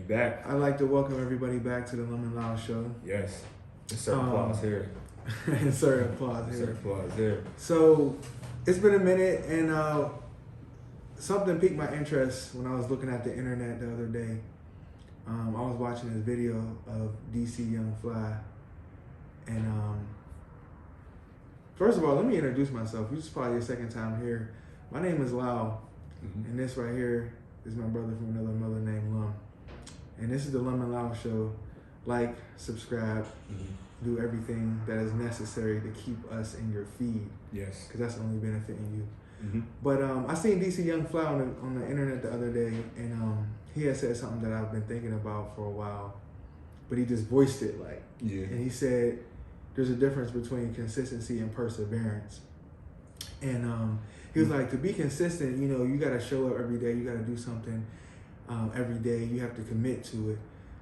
back. I'd like to welcome everybody back to the Lum and LaL show. Yes. Insert applause here. Insert applause here. Insert applause here. So, it's been a minute, and something piqued my interest when I was looking at the internet the other day. I was watching this video of DC Young Fly, and first of all, let me introduce myself. This is probably your second time here. My name is LaL, and this right here is my brother from another mother named Lum. And this is the Lum and LaL show. Like, subscribe, do everything that is necessary to keep us in your feed. Yes. Because that's the only benefit in you. But I seen DC Young Fly on the internet the other day, and he had said something that I've been thinking about for a while, but he just voiced it like, and he said there's a difference between consistency and perseverance. And he was like, to be consistent, you know, you got to show up every day, you got to do something every day, you have to commit to it.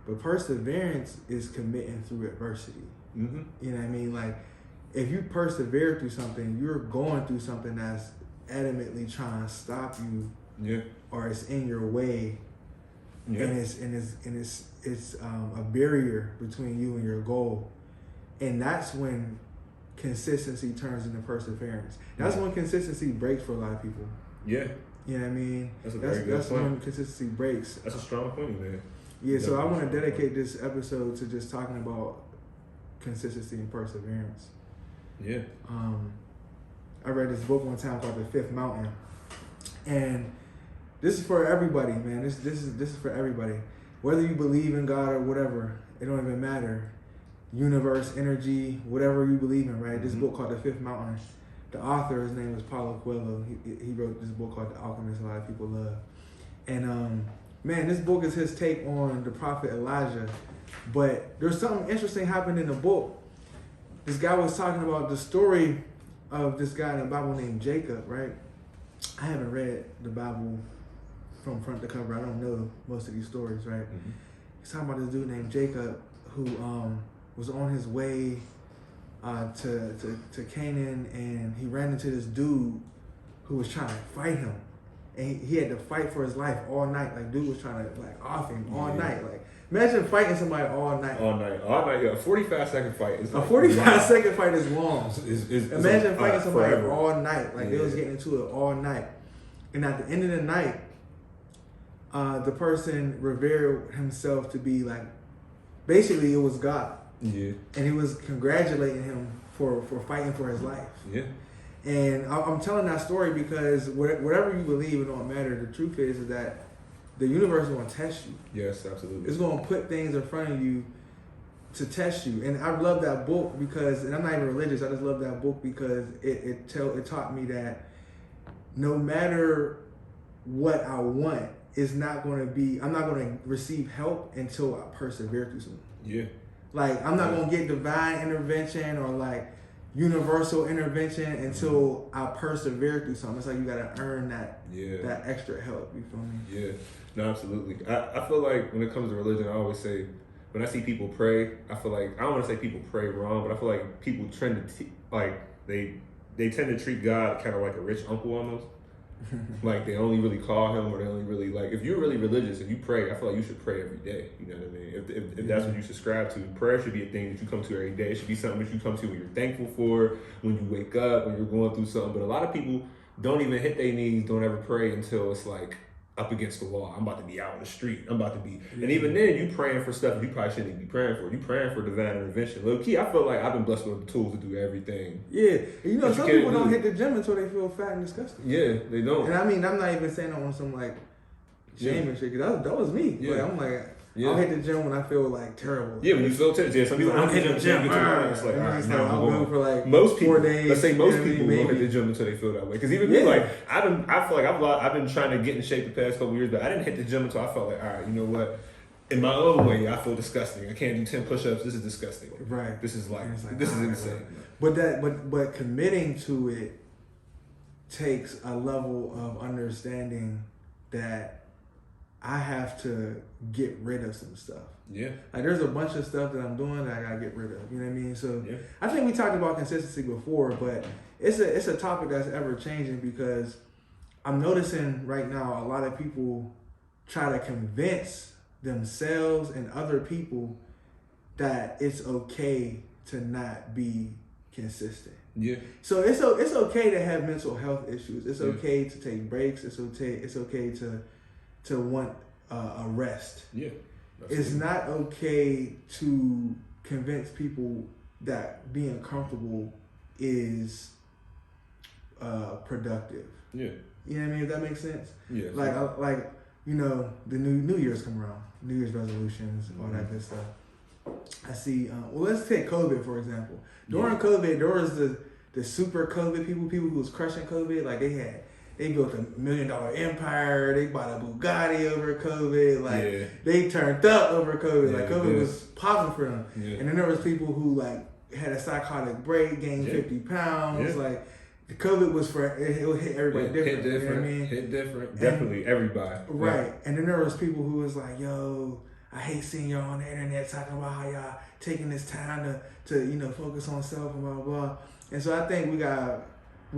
But perseverance is committing through adversity. You know what I mean? Like, if you persevere through something, you're going through something that's adamantly trying to stop you, or it's in your way, and it's a barrier between you and your goal, and that's when consistency turns into perseverance. That's when consistency breaks for a lot of people. You know what I mean? That's when consistency breaks. That's a strong point, man. So I want to dedicate this episode to just talking about consistency and perseverance. I read this book one time called The Fifth Mountain, and this is for everybody, man. This is for everybody, whether you believe in God or whatever. It don't even matter. Universe, energy, whatever you believe in, right? This book called The Fifth Mountain. The author, his name is Paulo Coelho. He wrote this book called The Alchemist. A lot of people love, and man, this book is his take on the prophet Elijah. But there's something interesting happened in the book. This guy was talking about the story of this guy in the Bible named Jacob, right? I haven't read the Bible from front to cover. I don't know most of these stories, right? He's talking about this dude named Jacob who was on his way to Canaan, and he ran into this dude who was trying to fight him. And he had to fight for his life all night. Like, dude was trying to, like, off him all night. Like, imagine fighting somebody all night. All night, yeah. A 45-second fight is a 45-second fight is long. Imagine fighting somebody all night. Like, they was getting into it all night. And at the end of the night, the person revealed himself to be, like, basically it was God. And he was congratulating him for fighting for his life. And I'm telling that story because whatever you believe, it don't matter. The truth is that the universe is going to test you. Yes, absolutely. It's going to put things in front of you to test you. And I love that book because, and I'm not even religious, I just love that book because it taught me that no matter what I want, I'm not going to receive help until I persevere through something. Like, I'm not going to get divine intervention or like universal intervention until I persevere through something. It's like you gotta earn that extra help. You feel me? No, absolutely. I feel like when it comes to religion, I always say when I see people pray, I feel like I don't want to say people pray wrong, but I feel like people tend to they tend to treat God kind of like a rich uncle almost. Like, they only really call him, or they only really, like, if you're really religious and you pray, I feel like you should pray every day. You know what I mean? If that's what you subscribe to, prayer should be a thing that you come to every day. It should be something that you come to when you're thankful for, when you wake up, when you're going through something. But a lot of people don't even hit their knees, don't ever pray until it's like up against the wall. I'm about to be out in the street. I'm about to be, and even then you praying for stuff you probably shouldn't even be praying for. You praying for divine intervention. Low key, I feel like I've been blessed with the tools to do everything. You know, some people don't hit the gym until they feel fat and disgusting. They don't. And I mean, I'm not even saying that on some like shame and shit, because that was me. Like, I'm like, I'll hit the gym when I feel like terrible. When you feel terrible. Some people don't hit the gym. It's like, all right, I'm going for like most people, 4 days. Let's say most people don't hit the gym until they feel that way. Because even me, like, I feel like I've been trying to get in shape the past couple years, but I didn't hit the gym until I felt like, all right, you know what? In my own way, I feel disgusting. I can't do 10 push-ups. This is disgusting. Right. This is like this is insane. But committing to it takes a level of understanding that I have to get rid of some stuff. Like, there's a bunch of stuff that I'm doing that I gotta get rid of. You know what I mean? So I think we talked about consistency before, but it's a topic that's ever changing because I'm noticing right now a lot of people try to convince themselves and other people that it's okay to not be consistent. Yeah. So it's okay to have mental health issues. It's okay to take breaks. It's okay to want a rest. Yeah. It's not okay to convince people that being comfortable is productive. Yeah. You know what I mean? If that makes sense. Yeah. Like you know, the New Year's come around, New Year's resolutions, all that good stuff. I see. Well, let's take COVID for example. During COVID, there was the super COVID people who was crushing COVID. Like they built $1 million empire. They bought a Bugatti over COVID. Like they turned up over COVID. Like COVID was popping for them. Yeah. And then there was people who like had a psychotic break, gained 50 pounds. Yeah. Like the COVID was it would hit everybody different. Hit different. You know what I mean? Hit different. Definitely everybody. Right. Yeah. And then there was people who was like, yo, I hate seeing y'all on the internet talking about how y'all taking this time to focus on self and blah blah blah. And so I think we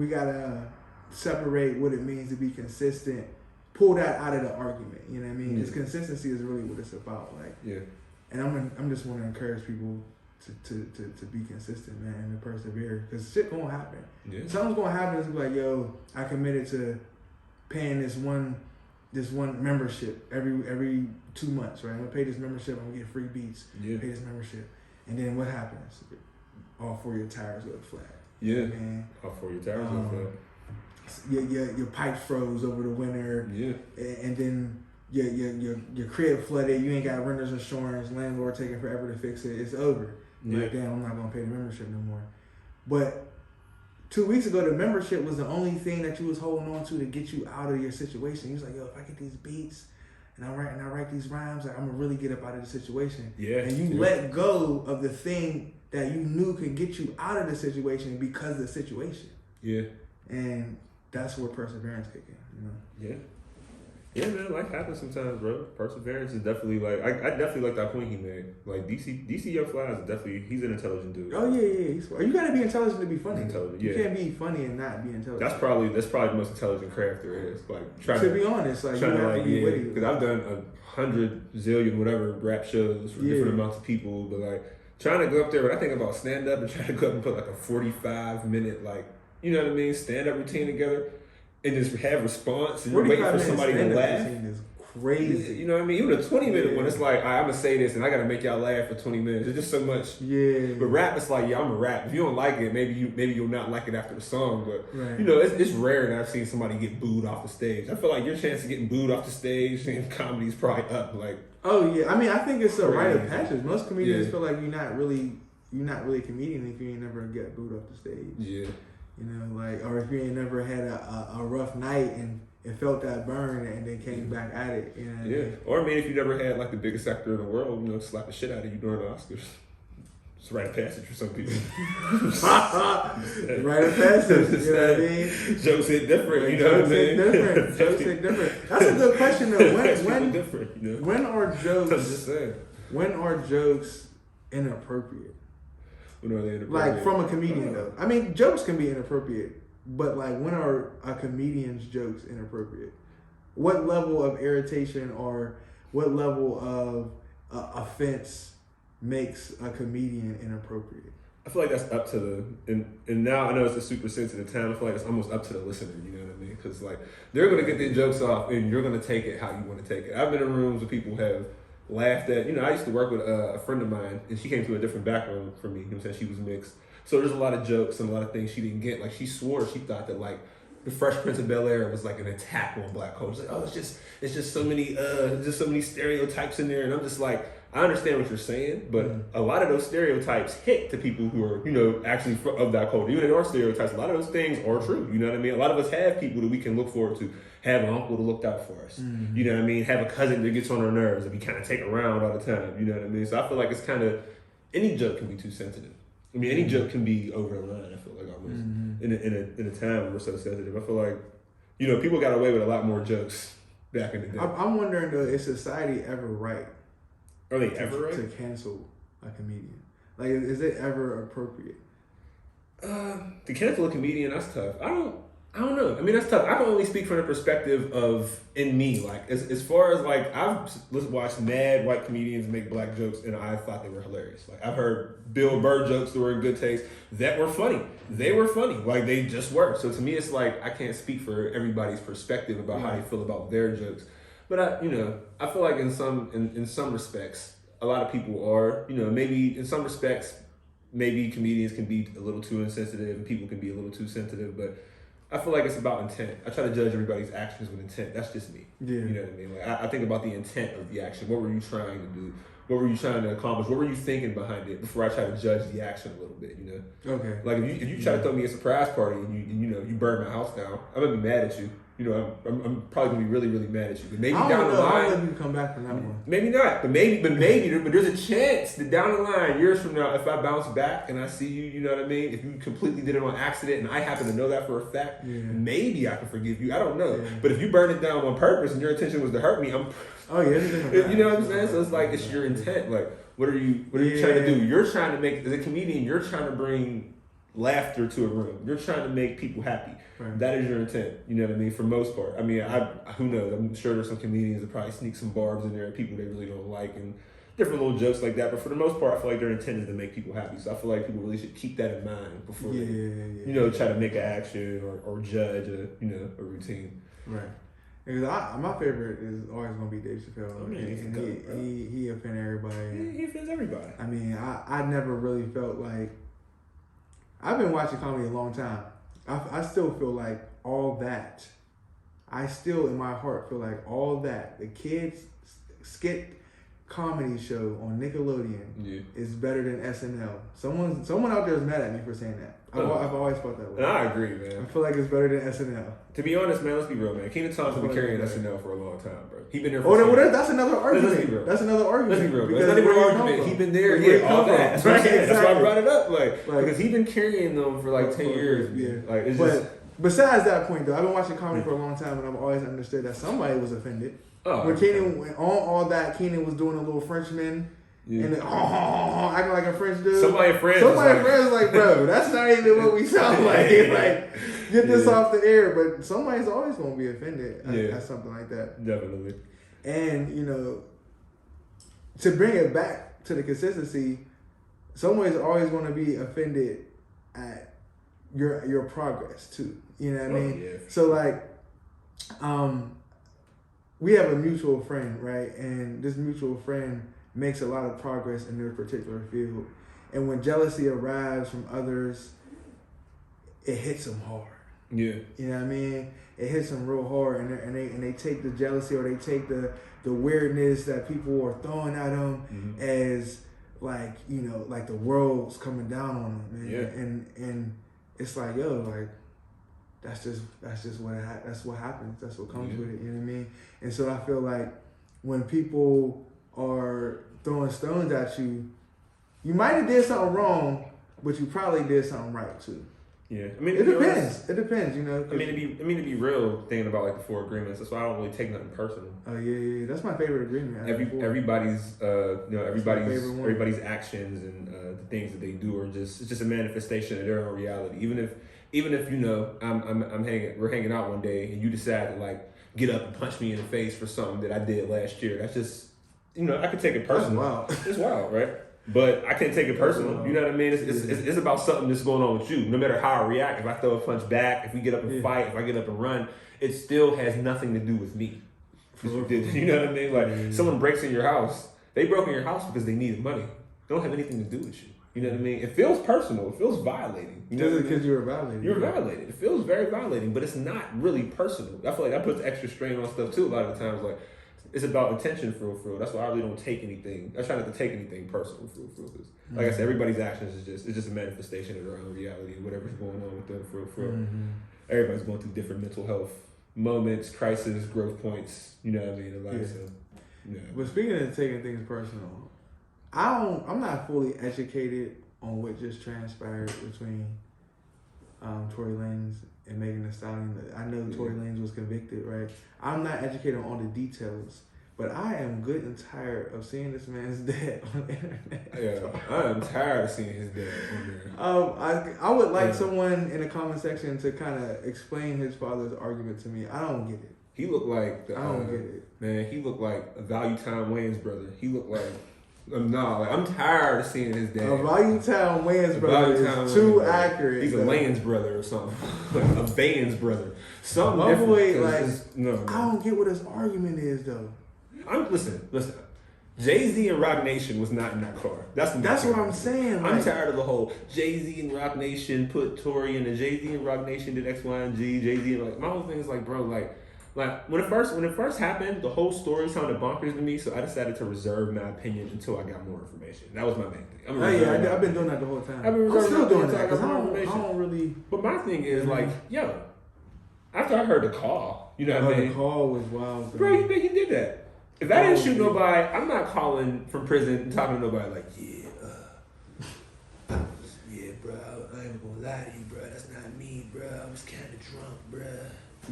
gotta separate what it means to be consistent, pull that out of the argument. You know what I mean? Because consistency is really what it's about. Like, and I'm just want to encourage people to be consistent, man, and to persevere. Because shit gonna happen. Yeah. Something's gonna happen. It's like, yo, I committed to paying this one membership every 2 months, right? I'm gonna pay this membership. I'm gonna get free beats. Pay this membership, and then what happens? All 4 of your tires go flat. Yeah, man. All 4 of your tires go flat. Your pipes froze over the winter. Yeah, and then your crib flooded. You ain't got renter's insurance. Landlord taking forever to fix it. It's over. Yeah. Like, damn, I'm not gonna pay the membership no more. But 2 weeks ago, the membership was the only thing that you was holding on to get you out of your situation. You was like, yo, if I get these beats and I write these rhymes, like, I'm gonna really get up out of the situation. Yeah. And you let go of the thing that you knew could get you out of the situation because of the situation. Yeah. And that's where perseverance kick in, Yeah. Yeah, man, life happens sometimes, bro. Perseverance is definitely like I definitely like that point he made. Like DC Young Fly is definitely, he's an intelligent dude. Oh yeah. You gotta be intelligent to be funny. You can't be funny and not be intelligent. That's probably the most intelligent craft there is. Like trying to be honest, like you have to be witty. Because I've done 100 zillion whatever rap shows for different amounts of people, but like trying to go up there. When I think about stand up and trying to go up and put like a 45-minute you know what I mean, stand up routine together. And just have response, and you're waiting for somebody to laugh. Is crazy. You know what I mean? Even a 20-minute one, it's like, I'm gonna say this, and I gotta make y'all laugh for 20 minutes. It's just so much. Yeah. But rap, it's like, I'm a rap. If you don't like it, maybe you'll not like it after the song. But it's rare that I've seen somebody get booed off the stage. I feel like your chance of getting booed off the stage in comedy is probably up. Like, oh yeah, I mean, I think it's a rite of passage. Most comedians feel like you're not really a comedian if you ain't never get booed off the stage. Yeah. You know, like, or if you ain't never had a rough night and felt that burn and then came back at it, you know. Yeah. Or I mean, if you never had like the biggest actor in the world, slap the shit out of you during the Oscars. It's a rite of passage for some people. Rite of passage, you know what I mean? Jokes hit different, you know what I mean? Jokes hit different. That's a good question though. When are jokes inappropriate? When are they inappropriate? Like from a comedian though. I mean, jokes can be inappropriate, but like when are a comedian's jokes inappropriate? What level of irritation or what level of offense makes a comedian inappropriate? I feel like that's up to and now I know it's a super sensitive time. I feel like it's almost up to the listener, you know what I mean? Because like they're gonna get their jokes off and you're gonna take it how you want to take it. I've been in rooms where people have laughed at, I used to work with a friend of mine and she came to a different background from me. You know what I'm saying? She was mixed. So there's a lot of jokes and a lot of things she didn't get. Like she swore she thought that like the Fresh Prince of Bel-Air was like an attack on black culture. Like, oh, it's just so many stereotypes in there. And I'm just like, I understand what you're saying, but a lot of those stereotypes hit to people who are, actually of that culture. Even if there are stereotypes, a lot of those things are true. You know what I mean? A lot of us have people that we can look forward to. Have an uncle to look out for us. Mm-hmm. You know what I mean? Have a cousin that gets on our nerves that we kind of take around all the time. You know what I mean? So I feel like it's kind of, any joke can be too sensitive. I mean, any joke can be over the line, I feel like, almost. In a time when we're so sensitive. I feel like, people got away with a lot more jokes back in the day. I'm wondering, though, is society ever right? Are they ever right? To cancel a comedian. Like, is it ever appropriate? To cancel a comedian, that's tough. I don't know. I mean, that's tough. I can only speak from the perspective of in me. Like, as far as like, I've watched mad white comedians make black jokes, and I thought they were hilarious. Like, I've heard Bill Burr jokes that were in good taste that were funny. They were funny. Like, they just were. So to me, it's like I can't speak for everybody's perspective about how they feel about their jokes. But I feel like in some respects, a lot of people are, maybe in some respects, maybe comedians can be a little too insensitive and people can be a little too sensitive, but I feel like it's about intent. I try to judge everybody's actions with intent. That's just me. Yeah. You know what I mean? Like I think about the intent of the action. What were you trying to do? What were you trying to accomplish? What were you thinking behind it before I try to judge the action a little bit, Okay. Like if you try to throw me a surprise party and you burn my house down, I'm gonna be mad at you. I'm probably gonna be really, really mad at you. But maybe down the line, I don't know if you come back from that one. Maybe not, but there's a chance that down the line, years from now, if I bounce back and I see you, you know what I mean? If you completely did it on accident and I happen to know that for a fact, maybe I can forgive you. I don't know. Yeah. But if you burn it down on purpose and your intention was to hurt me, you know what I'm saying? So it's like it's your intent. Like, what are you trying to do? You're trying to make, as a comedian, you're trying to bring laughter to a room. You're trying to make people happy. Right. That is your intent. You know what I mean? For most part. I mean, who knows? I'm sure there's some comedians that probably sneak some barbs in there and people they really don't like and different little jokes like that. But for the most part, I feel like their intent is to make people happy. So I feel like people really should keep that in mind before they, try to make an action or judge a routine. Right. Because my favorite is always going to be Dave Chappelle. I mean, he offends everybody. He offends everybody. I mean, I never really felt like, I've been watching comedy a long time. I still feel like all that, I still in my heart feel like all that, the kids skit comedy show on Nickelodeon is better than SNL. Someone out there is mad at me for saying that. I've always felt that way. And I agree, man. I feel like it's better than SNL. To be honest, man, let's be real, man. Kenan Thompson been carrying SNL for a long time, bro. He been there for that's another argument. That's another argument. Let's be real, bro. That's not even an argument. He been there, all that. That's what I'm saying. That's why I brought it up, because he been carrying them for like 10 years. Yeah. Like, it's but besides that point, though, I've been watching comedy for a long time, and I've always understood that somebody was offended. When Kenan went on all that, Kenan was doing a little Frenchman. Yeah. And then, acting like a French dude. Somebody friends was like, bro, that's not even what we sound like. Like, get this off the air. But somebody's always going to be offended at something like that. Definitely. And, to bring it back to the consistency, somebody's always going to be offended at your progress, too. You know what I mean? Yeah. So, like, we have a mutual friend, right? And this mutual friend makes a lot of progress in their particular field. And when jealousy arrives from others, it hits them hard. Yeah. You know what I mean? It hits them real hard, and they take the jealousy or they take the weirdness that people are throwing at them as like, like the world's coming down on them. Man. Yeah. And it's like, that's just that's what happens. That's what comes with it. You know what I mean? And so I feel like when people are throwing stones at you, you might have did something wrong, but you probably did something right too. Yeah, I mean, it depends. It depends, I mean, to be real, thinking about like the 4 agreements. That's why I don't really take nothing personal. Oh yeah. That's my favorite agreement. Everybody's actions and the things that they do are just a manifestation of their own reality. Even if we're hanging out one day and you decide to like get up and punch me in the face for something that I did last year. That's just, I could take it personal. That's wild. It's wild, right? But I can't take it personal. You know what I mean? It's about something that's going on with you. No matter how I react, if I throw a punch back, if we get up and fight, if I get up and run, it still has nothing to do with me. You know what I mean? Like someone breaks in your house, they broke in your house because they needed money. They don't have anything to do with you. You know what I mean? It feels personal. It feels violating. Because you were violated. You're violated. It feels very violating, but it's not really personal. I feel like that puts extra strain on stuff too a lot of the times. Like, it's about intention for real. That's why I really don't take anything. I try not to take anything personal for real. Like I said, everybody's actions is just a manifestation of their own reality and whatever's going on with them for real. Everybody's going through different mental health moments, crisis, growth points. You know what I mean? In life, so, But speaking of taking things personal, I'm not fully educated on what just transpired between Tory Lanez and Megan Thee Stallion. I know Tory Lanez was convicted, right? I'm not educated on all the details, But I am good and tired of seeing this man's dad on the internet. Yeah, I am tired of seeing his dad on there. I would like someone in the comment section to kind of explain his father's argument to me. I don't get it. He looked like I don't get it. Man, he looked like a Value Town Wayans brother. He looked like I'm tired of seeing his dad. A Value Town Wayans brother is too accurate. He's a Wayans brother or something. A Vans brother. Something my different. boy, like, no. I don't get what his argument is though. Listen. Jay-Z and Rock Nation was not in that car. That's what I'm saying. I'm tired of the whole Jay-Z and Rock Nation put Tory in, and Jay-Z and Rock Nation did X, Y, and Z. Jay-Z and my whole thing is like, bro, like when it first happened, the whole story sounded bonkers to me. So I decided to reserve my opinion until I got more information. That was my main thing. I've been doing that the whole time. I'm still doing that because I don't really. But my thing is like, yo, after I heard the call, you know what I mean? The call was wild, bro. You think he did that? If I didn't shoot nobody, I'm not calling from prison and talking to nobody like, yeah, bro, I ain't gonna lie to you, bro. That's not me, bro. I was kind of drunk, bro.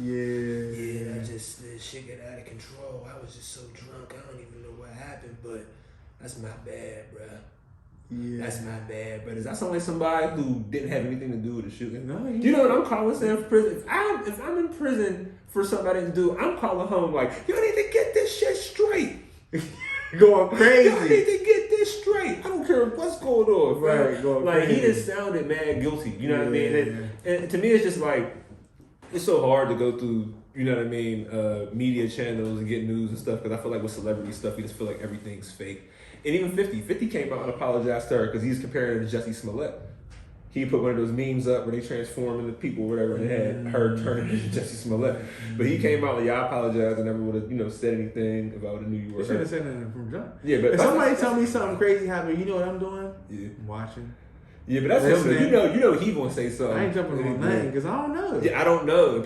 Yeah, the shit got out of control. I was just so drunk. I don't even know what happened, but that's my bad, bro. Yeah, that's my bad, bro. Does that sound like somebody who didn't have anything to do with the shooting? No, you know what I'm calling saying for prison? If I'm in prison for something I didn't do, I'm calling home like, you need to get this shit straight. Going crazy. You need to get this straight. I don't care what's going on, bro. Right, going like crazy. He just sounded mad guilty. You know what I mean? And to me, it's just like it's so hard to go through. You know what I mean? Media channels and get news and stuff because I feel like with celebrity stuff, you just feel like everything's fake. And even 50 came out and apologized to her because he's comparing her to Jussie Smollett. He put one of those memes up where they transform into people or whatever and had her turning into Jussie Smollett. But he came out like, I apologize and never would have, said anything about the New York. You should have said anything from jump. Yeah, but if somebody tell me something crazy happened, you know what I'm doing? Yeah. I'm watching. Yeah, but that's him. You know he gonna say something. I ain't jumping on nothing because I don't know. Yeah, I don't know.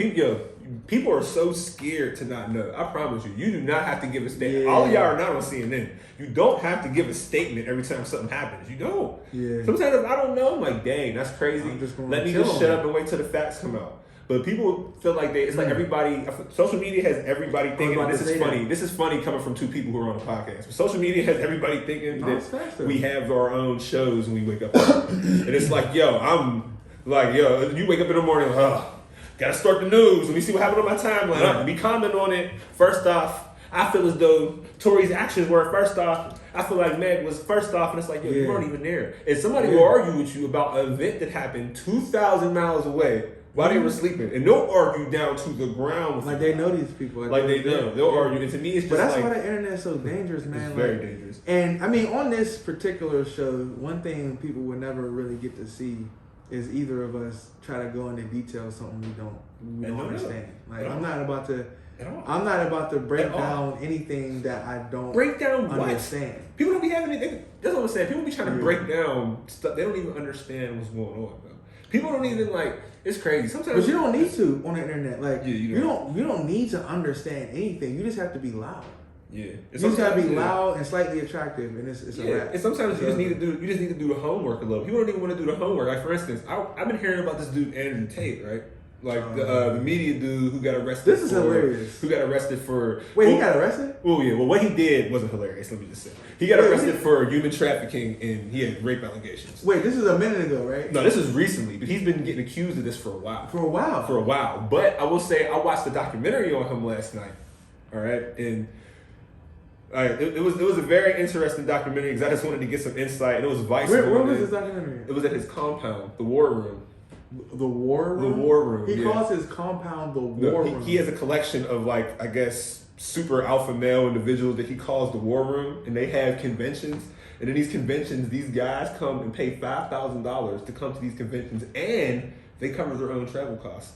People are so scared to not know. I promise you, you do not have to give a statement. All of y'all are not on CNN. You don't have to give a statement every time something happens. You don't. Yeah. Sometimes if I don't know, I'm like, dang, that's crazy. Let me just shut up and wait till the facts come out. But people feel like it's like everybody, social media has everybody thinking this is funny. This is funny coming from two people who are on a podcast. But social media has everybody thinking that we have our own shows when we wake up. And it's like, you wake up in the morning, gotta start the news. Let me see what happened on my timeline. Be comment on it. First off, I feel as though Tory's actions were first off. I feel like Meg was first off, and it's like, you weren't even there. And somebody will argue with you about an event that happened 2,000 miles away while they were sleeping, and they'll argue down to the ground. Like they know these people. Like they know. They'll argue. And to me, it's just but that's why the internet is so dangerous, man. It's very dangerous. And I mean, on this particular show, one thing people would never really get to see is either of us try to go into detail something we don't understand. Like I'm not about to break down anything that I don't break down understand. What? People don't be having anything. That's what I'm saying. People be trying to break down stuff. They don't even understand what's going on, bro. People don't even it's crazy. Sometimes but you don't need to on the internet. Like you don't need to understand anything. You just have to be loud. Yeah. You just gotta be loud and slightly attractive, and it's a wrap. And sometimes you just need to do the homework a little. People don't even want to do the homework. Like for instance, I've been hearing about this dude Andrew Tate, right? Like the media dude who got arrested. This is hilarious. Who got arrested for? Wait, he got arrested? Oh yeah. Well, what he did wasn't hilarious. Let me just say he got arrested for human trafficking and he had rape allegations. Wait, this is a minute ago, right? No, this is recently, but he's been getting accused of this for a while. For a while. But I will say I watched the documentary on him last night. All right, and. It was a very interesting documentary because I just wanted to get some insight. And it was Vice. Where was this documentary? It was at his compound, the War Room. The War Room? The War Room. He calls his compound the War Room. He has a collection of super alpha male individuals that he calls the War Room, and they have conventions. And in these conventions, these guys come and pay $5,000 to come to these conventions, and they cover their own travel costs.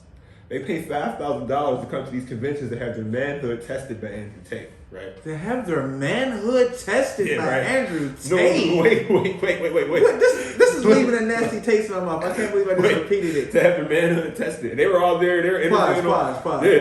They pay $5,000 to come to these conventions to have their manhood tested by Andrew Tate, right? To have their manhood tested by Andrew Tate? No, wait. This is leaving a nasty taste in my mouth. I can't believe I just repeated it. To have their manhood tested. And they were all there. They were interviewing Pause. Yeah,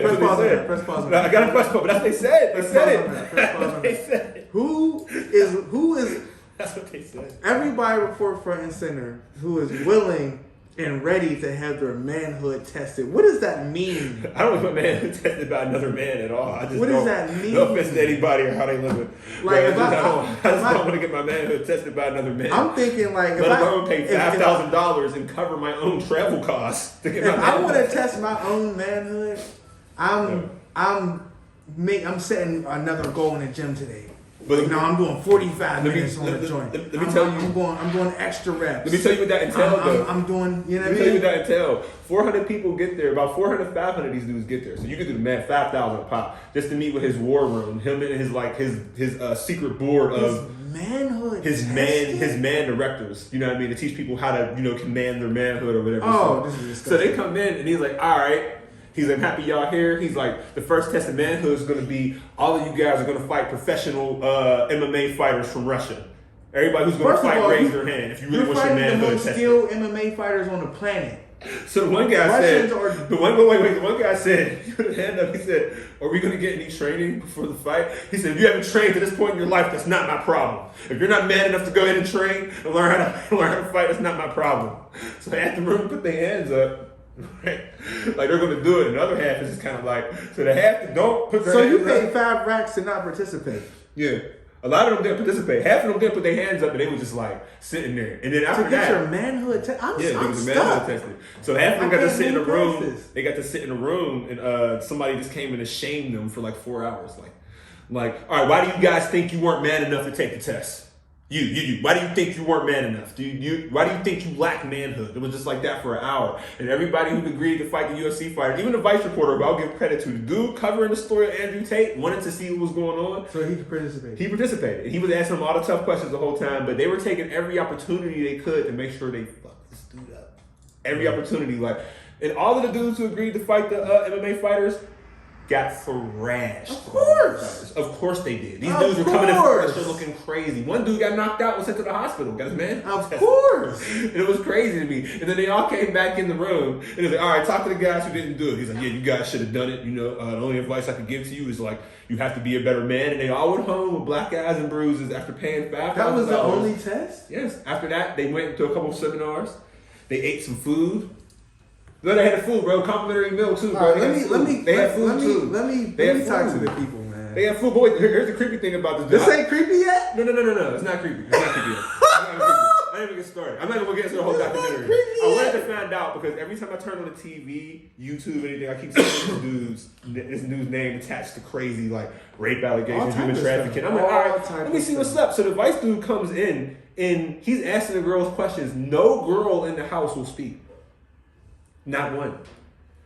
press pause on that. I got a press pause, but that's what they said. They said it. Press pause on They said it. Who is... That's what they said. Everybody report front and center who is willing and ready to have their manhood tested. What does that mean? I don't want my manhood tested by another man at all. I just What does that mean? No offense to anybody or how they live it. Like, I just don't want to get my manhood tested by another man. I'm thinking like, let alone pay $5,000 and cover my own travel costs to get my manhood. I want to test my own manhood. I'm setting another goal in the gym today. But now I'm doing 45 minutes on the joint. Let me tell you. I'm going extra reps. Let me tell you what that entails, though. I'm doing, you know what I mean? Let me tell you what that entails. 400 people get there. About 400, 500 of these dudes get there. So you can do the math, 5,000 a pop, just to meet with his war room, him and his secret board of manhood. His man directors. You know what I mean? To teach people how to, command their manhood or whatever. Oh, this is disgusting. So they come in and he's like, all right. He's like, happy y'all here. He's like, the first test of manhood is going to be all of you guys are going to fight professional MMA fighters from Russia. Everybody who's going to fight, raise their hand if you really want your manhood tested. You're fighting the most skilled MMA fighters on the planet. So the one guy said, the one guy said, he put his hand up, he said, are we going to get any training before the fight? He said, if you haven't trained to this point in your life, that's not my problem. If you're not man enough to go ahead and train and learn how to fight, that's not my problem. So half the room put their hands up. Right, like they're gonna do it, and the other half is just kind of like, so the half that don't put their hands up. So you paid $5 to not participate? Yeah, a lot of them didn't participate. Half of them didn't put their hands up, and they were just like sitting there. And then after to get your manhood tested, I'm manhood tested. So half of them got to sit in a room. They got to sit in a room, and somebody just came and shamed them for like 4 hours. Like, all right, why do you guys think you weren't man enough to take the test? You. Why do you think you weren't man enough? Why do you think you lack manhood? It was just like that for an hour. And everybody who agreed to fight the UFC fighter, even the Vice reporter, but I'll give credit to the dude covering the story of Andrew Tate, wanted to see what was going on. So he participated. He participated. He was asking them all the tough questions the whole time, but they were taking every opportunity they could to make sure they fucked this dude up. Every opportunity. And all of the dudes who agreed to fight the MMA fighters got thrashed. Of course they did. These dudes were coming in fresh, looking crazy. One dude got knocked out, was sent to the hospital. Got his man. Of course. And it was crazy to me. And then they all came back in the room and it was like, all right, talk to the guys who didn't do it. He's like, yeah, you guys should have done it. The only advice I could give to you is like, you have to be a better man. And they all went home with black eyes and bruises after paying $5,000. That was the only test? Yes. After that, they went to a couple of seminars. They ate some food. No, they had the food, bro. Complimentary meal too, bro. Let me talk to the people, man. They had food, boy. Here's the creepy thing about this. This ain't creepy yet? No. It's not creepy. It's not creepy yet. I didn't even get started. I'm not even gonna get into the whole documentary. I wanted to find out because every time I turn on the TV, YouTube, anything, I keep seeing this dude's name attached to crazy like rape allegations, human trafficking. I'm like, all right, let me see what's up. So the Vice dude comes in and he's asking the girls questions. No girl in the house will speak. Not one.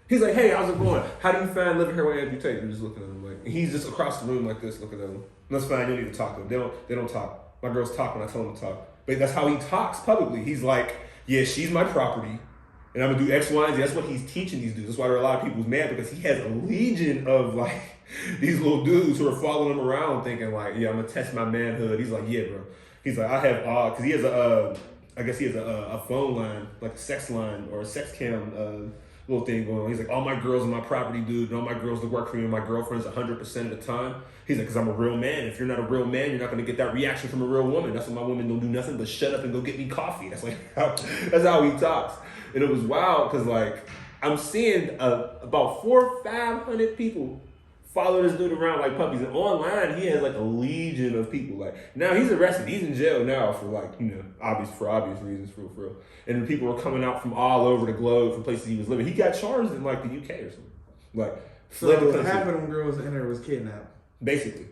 He's like, hey, how's it going? How do you find living here with Andrew Tate? You're just looking at him like, and he's just across the room like this, looking at him. That's fine. You don't need to talk to them. They don't talk. My girls talk when I tell them to talk. But that's how he talks publicly. He's like, yeah, she's my property, and I'm gonna do X, Y, and Z. That's what he's teaching these dudes. That's why there are a lot of people who's mad because he has a legion of like these little dudes who are following him around, thinking like, yeah, I'm gonna test my manhood. He's like, yeah, bro. He's like, I have because he has I guess he has a phone line, like a sex line or a sex cam little thing going on. He's like, all my girls are my property, dude, and all my girls that work for me and my girlfriends 100% of the time. He's like, because I'm a real man. If you're not a real man, you're not going to get that reaction from a real woman. That's why my women don't do nothing but shut up and go get me coffee. That's how he talks. And it was wild because like I'm seeing about 400 or 500 people follow this dude around like puppies. And online, he has like a legion of people. Like now he's arrested. He's in jail now for like, obvious reasons, for real. And people are coming out from all over the globe from places he was living. He got charged in like the UK or something. Like, so half of them girls in there was kidnapped. Basically,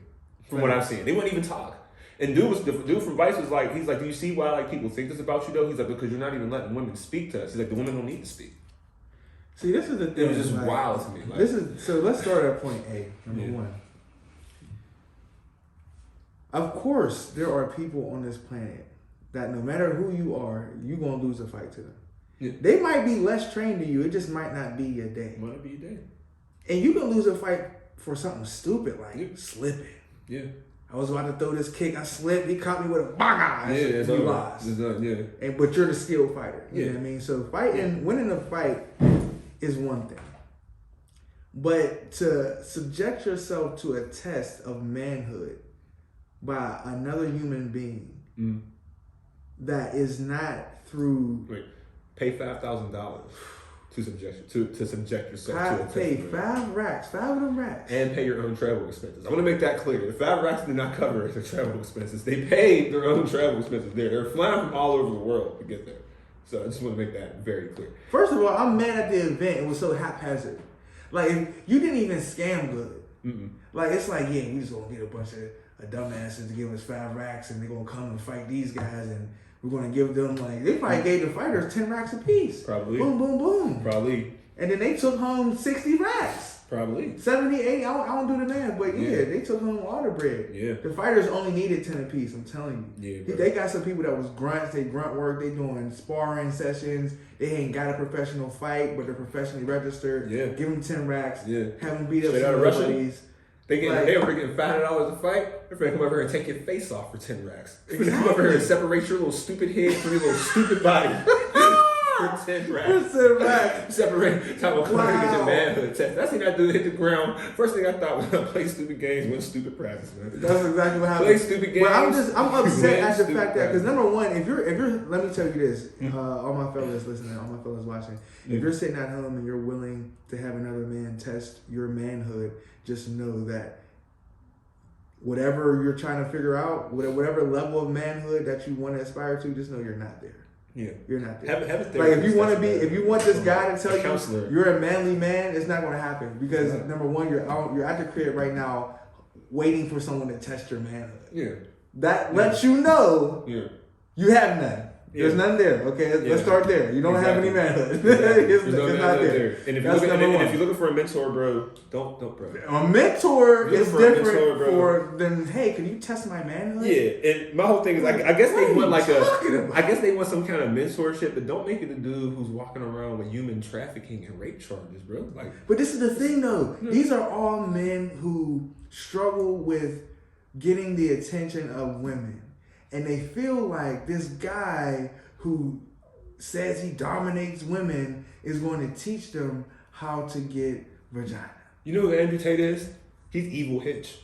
from what I've seen. They wouldn't even talk. And the dude from Vice was like, he's like, do you see why like people think this about you though? He's like, because you're not even letting women speak to us. He's like, the women don't need to speak. See, this is the thing. It was just wild to me. So let's start at point A, number one. Of course, there are people on this planet that no matter who you are, you're going to lose a fight to them. Yeah. They might be less trained than you. It just might not be your day. Might not be your day. And you can lose a fight for something stupid like slipping. Yeah. I was about to throw this kick. I slipped. He caught me with a bang. Yeah, you lost. It's done, yeah. But you're the skilled fighter. You know what I mean? So winning a fight is one thing. But to subject yourself to a test of manhood by another human being that is not through... Wait. Pay $5,000 to subject yourself to a Pay test. 5 racks, 5 of them racks. And pay your own travel expenses. I want to make that clear. The 5 racks did not cover their travel expenses. They paid their own travel expenses. They're flying from all over the world to get there. So I just want to make that very clear. First of all, I'm mad at the event. It was so haphazard. Like, you didn't even scam good. Mm-mm. Like, it's like, yeah, we just gonna get a bunch of dumbasses to give us 5 racks, and they're gonna come and fight these guys, and we're gonna give them, like, they probably gave the fighters 10 racks apiece. Probably. Boom, boom, boom. Probably. And then they took home 60 racks. Probably. 70, 80, I don't do the math, but yeah, they took home all the bread. Yeah. The fighters only needed 10 apiece, I'm telling you. Yeah, bro. They got some people that was grunts, they grunt work, they doing sparring sessions, they ain't got a professional fight, but they're professionally registered. Yeah. Give them 10 racks, Yeah. have them beat up Straight some out of Russia? buddies. They were getting $500 a fight. They're gonna come over here and take your face off for 10 racks. They're gonna come over here and separate your little stupid head from your little stupid body for 10 racks. 10 racks. Separate. Talk about Wow. get your manhood test. That's thing I do. Hit the ground. First thing I thought was play stupid games, win stupid practice, man. That's exactly what happened. Play stupid games. But I'm upset win at the stupid fact that, because practice. number one, if you're, let me tell you this, all my fellas listening, all my fellas watching, if you're sitting at home and you're willing to have another man test your manhood, just know that whatever you're trying to figure out, whatever level of manhood that you want to aspire to, just know you're not there. Yeah. You're not there. Have a Like, if you want this guy to tell you counselor. you're a manly man, it's not going to happen, because number one, you're at the crib right now waiting for someone to test your manhood. Yeah. That lets you know you have none. There's none there. Okay, let's start there. You don't have any manhood. It's not there. And if That's number one. if you're looking for a mentor, bro, don't bro. A mentor is for a different mentor, than, hey, can you test my manhood? Yeah, and my whole thing is like, I guess What they are want you like talking about? I guess they want some kind of mentorship, but don't make it a dude who's walking around with human trafficking and rape charges, bro. Like, But this is the thing, though. These are all men who struggle with getting the attention of women, and they feel like this guy who says he dominates women is going to teach them how to get vagina. you know who Andrew Tate is? He's Evil Hitch.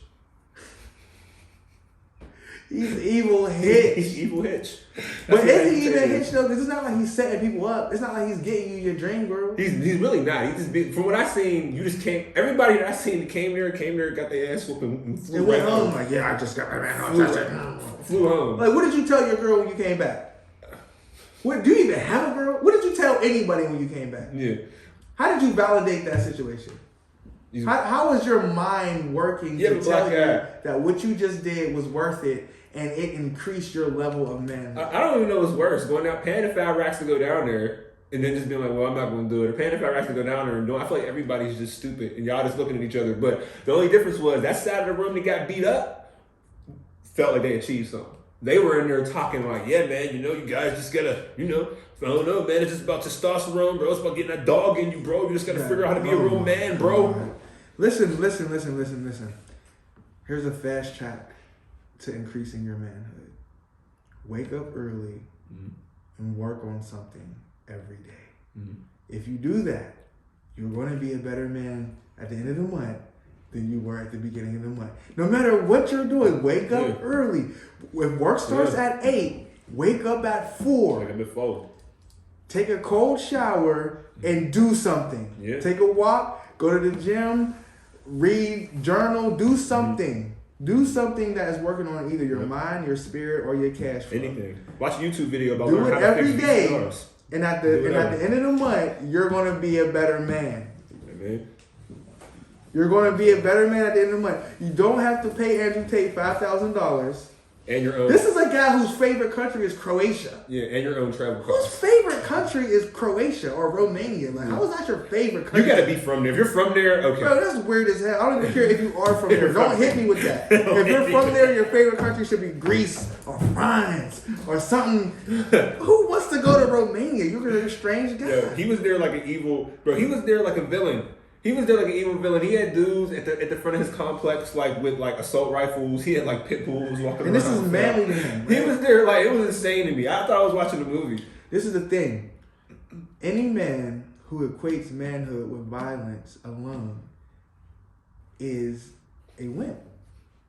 He's evil Hitch. He's Evil Hitch. But is he even Hitch though? Because it's not like he's setting people up. It's not like he's getting you your dream, girl. He's really not. He just from what I seen, you just can't. Everybody that I seen that came there, got their ass whooped and flew And went right home like, yeah, I just got my man on. Flew home. Like, what did you tell your girl when you came back? What, do you even have a girl? What did you tell anybody when you came back? Yeah. How did you validate that situation? How was your mind working to tell you that what you just did was worth it and it increased your level of manhood? I don't even know what's worse. Going out, paying the 5 racks to go down there, and then just being like, well, I'm not going to do it. Or paying the 5 racks to go down there and doing. I feel like everybody's just stupid, and y'all just looking at each other. But the only difference was that side of the room that got beat up felt like they achieved something. They were in there talking like, yeah, man, you guys just gotta, I don't know, man, it's just about testosterone, bro. It's about getting that dog in you, bro. You just gotta figure out how to be a real man, bro. Listen. Here's a fast track to increasing your manhood. Wake up early and work on something every day. If you do that, you're going to be a better man at the end of the month than you were at the beginning of the month. No matter what you're doing, wake up early. If work starts at 8, wake up at 4. Like a bit forward. Take a cold shower and do something. Yeah. Take a walk, go to the gym, read, journal, do something. Do something that is working on either your mind, your spirit, or your cash flow. Anything. Watch a YouTube video about Do learning it how to every fix day. VCRs. And at the end of the month, you're going to be a better man. Amen. You're going to be a better man at the end of the month. You don't have to pay Andrew Tate $5,000. And your own. This is a guy whose favorite country is Croatia. Yeah, and your own travel Whose costs. favorite country is Croatia or Romania? Like, how is that your favorite country? You gotta be from there. If you're from there, okay. Bro, that's weird as hell. I don't even care if you are from there. Don't hit me with that. If you're from there, your favorite country should be Greece or France or something. Who wants to go to Romania? You're a strange guy. Yeah, he was there like an evil, bro. He was there like a villain. He was there like an evil villain. He had dudes at the front of his complex like with like assault rifles. He had like pit bulls walking around. And this is manly to him. He was there like, it was insane to me. I thought I was watching a movie. This is the thing. Any man who equates manhood with violence alone is a wimp.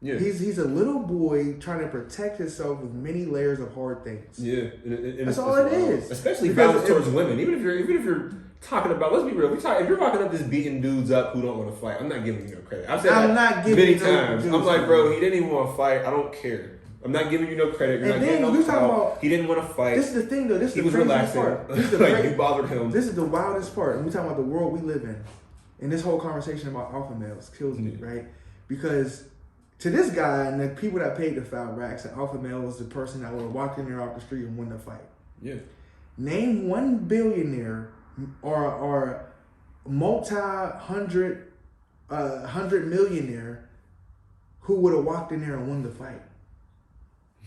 Yeah. He's a little boy trying to protect himself with many layers of hard things. Yeah, that's all it is. Especially violence towards women. Even if you're talking about, let's be real. If you're talking up just beating dudes up who don't want to fight, I'm not giving you no credit. I've said that many times. I'm like, bro, he didn't even want to fight. I don't care. I'm not giving you no credit. You're not getting no credit. He didn't want to fight. This is the thing, though. This is he was relaxing. Part. This is like you bothered him. This is the wildest part. And we're talking about the world we live in. And this whole conversation about alpha males kills me, right? Because to this guy and the people that paid the foul racks, an alpha male was the person that would have walked in there off the street and won the fight. Yeah. Name one billionaire or multi-hundred millionaire who would have walked in there and won the fight.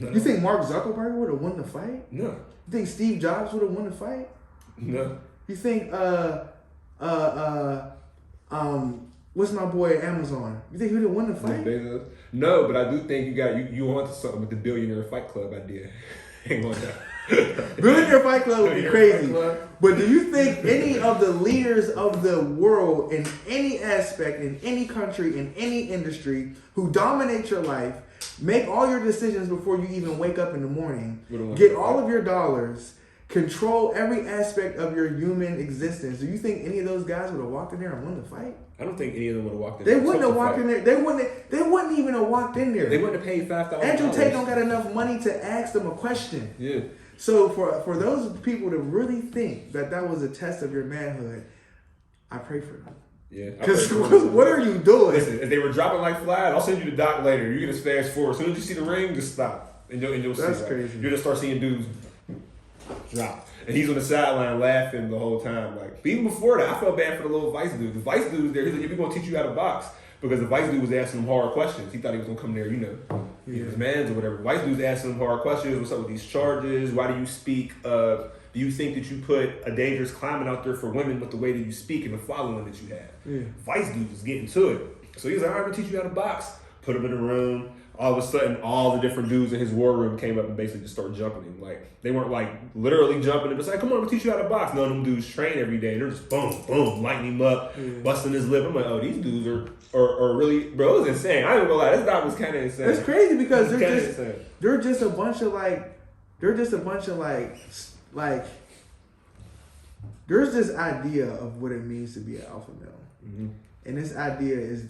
No. You think Mark Zuckerberg would have won the fight? No. You think Steve Jobs would have won the fight? No. You think what's my boy at Amazon? You think he would have won the fight? No, but I do think you onto something with the Billionaire Fight Club idea. Hang on that. Billionaire Fight Club would be crazy. But do you think any of the leaders of the world in any aspect, in any country, in any industry, who dominate your life, make all your decisions before you even wake up in the morning, get all of your dollars, control every aspect of your human existence, do you think any of those guys would have walked in there and won the fight? I don't think any of them would have walked in there. They wouldn't have walked in there. They wouldn't even have walked in there. They wouldn't have paid $5,000. Andrew Tate don't got enough money to ask them a question. Yeah. So for those people to really think that was a test of your manhood, I pray for them. Yeah. Because what are you doing? Listen, if they were dropping like flies, I'll send you the doc later. You can just fast forward. As soon as you see the ring, just stop. And you'll see. That's crazy. You'll just start seeing dudes drop. And he's on the sideline laughing the whole time. Like, even before that, I felt bad for the little Vice dude. The Vice dude was there. He's like, we're going to teach you how to box. Because the Vice dude was asking him hard questions. He thought he was going to come there, his mans or whatever. Vice dude's asking him hard questions. What's up with these charges? Why do you speak? Do you think that you put a dangerous climate out there for women with the way that you speak and the following that you have? Yeah. Vice dude was getting to it. So he was like, all right, I'm going to teach you how to box. Put him in a room. All of a sudden, all the different dudes in his war room came up and basically just started jumping him. Like, they weren't like literally jumping him. It's like, come on, I'm gonna teach you how to box. None of them dudes train every day. They're just boom, boom, lighting him up, busting his lip. I'm like, oh, these dudes are really, bro, it was insane. I ain't gonna lie, this doc was kind of insane. It's crazy because they're just a bunch of there's this idea of what it means to be an alpha male. Mm-hmm. And this idea is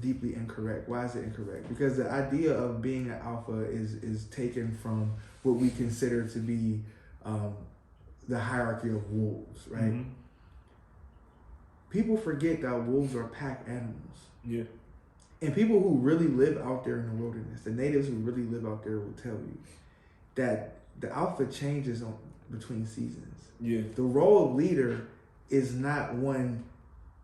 deeply incorrect. Why is it incorrect? Because the idea of being an alpha is taken from what we consider to be the hierarchy of wolves, right? Mm-hmm. People forget that wolves are pack animals. Yeah. And people who really live out there in the wilderness, the natives who really live out there will tell you that the alpha changes between seasons. Yeah. The role of leader is not one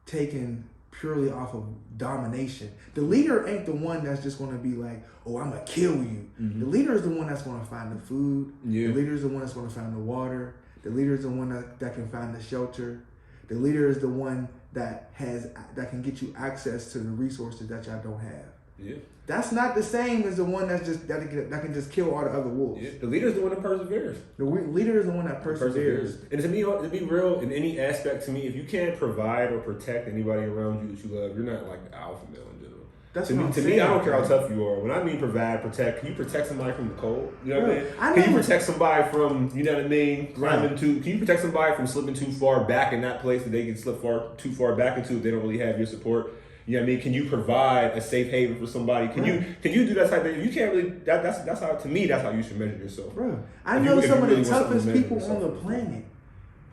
taken purely off of domination. The leader ain't the one that's just going to be like, oh, I'm going to kill you. Mm-hmm. The leader is the one that's going to find the food. Yeah. The leader is the one that's going to find the water. The leader is the one that can find the shelter. The leader is the one that can get you access to the resources that y'all don't have. Yeah. That's not the same as the one that can just kill all the other wolves. Yeah. The leader is the one that perseveres. The leader is the one that perseveres. And to be real, in any aspect, to me, if you can't provide or protect anybody around you that you love, you're not like the alpha male in general. That's to me, I don't care how tough you are. When I mean provide, protect, can you protect somebody from the cold? You know what I mean? Can you protect somebody from, you know what I mean, can you protect somebody from slipping too far back in that place that they can slip too far back into if they don't really have your support? You know what I mean? Can you provide a safe haven for somebody? Can you do that type of thing? You can't really. That's how, to me, that's how you should measure yourself. Bro, I know some of the toughest people on the planet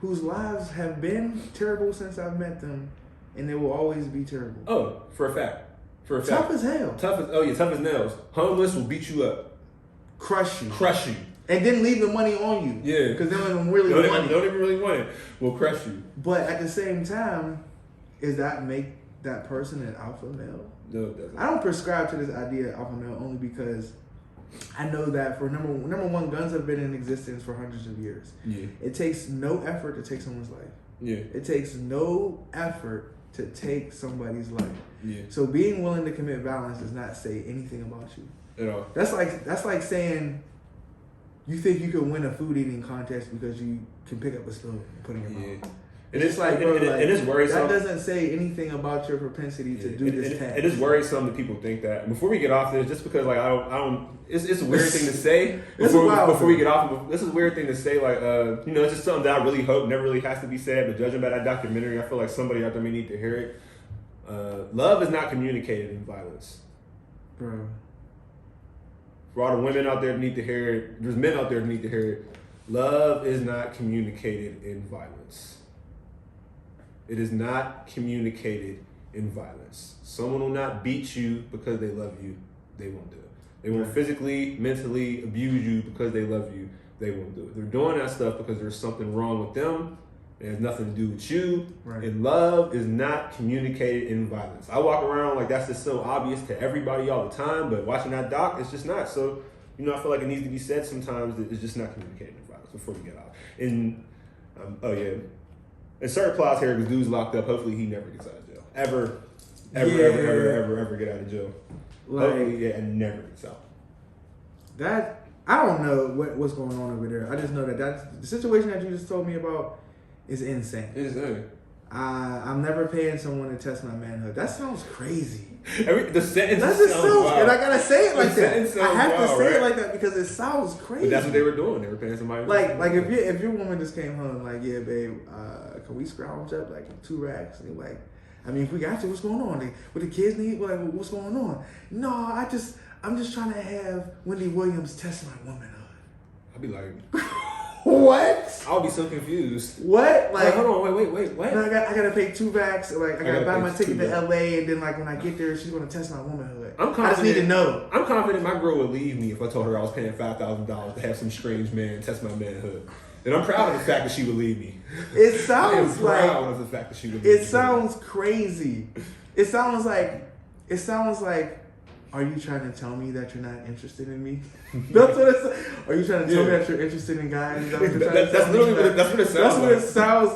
whose lives have been terrible since I've met them, and they will always be terrible. Oh, for a fact. Tough as hell. Tough as nails. Homeless will beat you up. Crush you. And then leave the money on you. Yeah. Because they don't even really want it. Don't even really want it. Will crush you. But at the same time, is that make that person an alpha male? No, it doesn't. I don't prescribe to this idea of alpha male only because I know that for number one, guns have been in existence for hundreds of years. Yeah. It takes no effort to take someone's life. Yeah. It takes no effort to take somebody's life. Yeah. So being willing to commit violence does not say anything about you. At all. That's like saying you think you could win a food eating contest because you can pick up a spoon and put it in your mouth. And it's like, bro, and it's worrisome. That doesn't say anything about your propensity to do this task. It is worrisome that people think that. And before we get off this, just because like I don't, it's a weird thing to say. Before we get off, this is a weird thing to say. Like it's just something that I really hope never really has to be said. But judging by that documentary, I feel like somebody out there may need to hear it. Love is not communicated in violence, bro. For all the women out there that need to hear it, there's men out there that need to hear it. Love is not communicated in violence. It is not communicated in violence. Someone will not beat you because they love you. They won't do it. They won't physically, mentally abuse you because they love you. They won't do it. They're doing that stuff because there's something wrong with them. It has nothing to do with you. Right. And love is not communicated in violence. I walk around like that's just so obvious to everybody all the time, but watching that doc, it's just not. So, I feel like it needs to be said sometimes that it's just not communicated in violence before we get out. And, insert applause here because dude's locked up. Hopefully he never gets out of jail. Ever get out of jail. Hopefully, and never gets out. That, I don't know what's going on over there. I just know that the situation that you just told me about is insane. Insane. I'm never paying someone to test my manhood. That sounds crazy. The sentence sounds wild. And I gotta say it like that. I have to say right? it like that because it sounds crazy. But that's what they were doing. They were paying somebody. Like if your woman just came home like, yeah, babe, can we scrounge up like 2 racks? And you're like, I mean, if we got to, what's going on? What the kids need? Like, what's going on? No, I'm just trying to have Wendy Williams test my womanhood. I'd be like, what? I'll be so confused. What? Like, hold on, wait, what? No, I gotta pay 2 racks. Like, I gotta buy my ticket to LA, and then like when I get there, she's gonna test my womanhood. I just need to know. I'm confident my girl would leave me if I told her I was paying $5,000 to have some strange man test my manhood. And I'm proud of the fact that she would leave me. It sounds I am proud of the fact that she would leave me. It sounds crazy. It sounds like. Are you trying to tell me that you're not interested in me? That's what it's. Are you trying to tell me that you're interested in guys? That's what it sounds like. That's what it sounds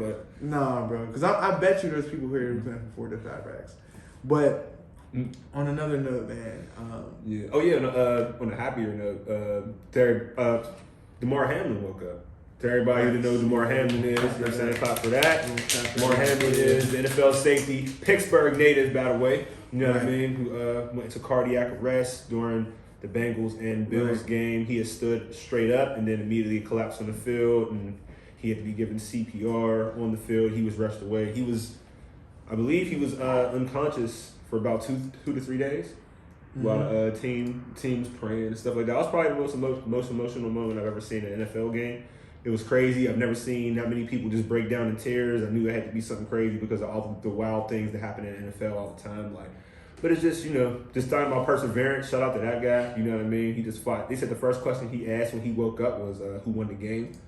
like. Nah, bro. Because I bet you there's people here who paying for 4 to 5 racks. But on another note, man. On a happier note, Damar Hamlin woke up. To everybody who knows who Damar Hamlin is, you know what I'm saying? Clap for that. Damar Hamlin is the NFL safety, Pittsburgh native, by the way. You know what I mean? Who went into cardiac arrest during the Bengals and Bills game. He had stood straight up and then immediately collapsed on the field, and he had to be given CPR on the field. He was rushed away. I believe he was unconscious for about 2 to 3 days. While teams praying and stuff like that. That was probably the most emotional moment I've ever seen in an NFL game. It was crazy. I've never seen that many people just break down in tears. I knew it had to be something crazy because of all the wild things that happen in the NFL all the time. But it's just, just talking about perseverance. Shout out to that guy. You know what I mean? He just fought. They said the first question he asked when he woke up was, who won the game?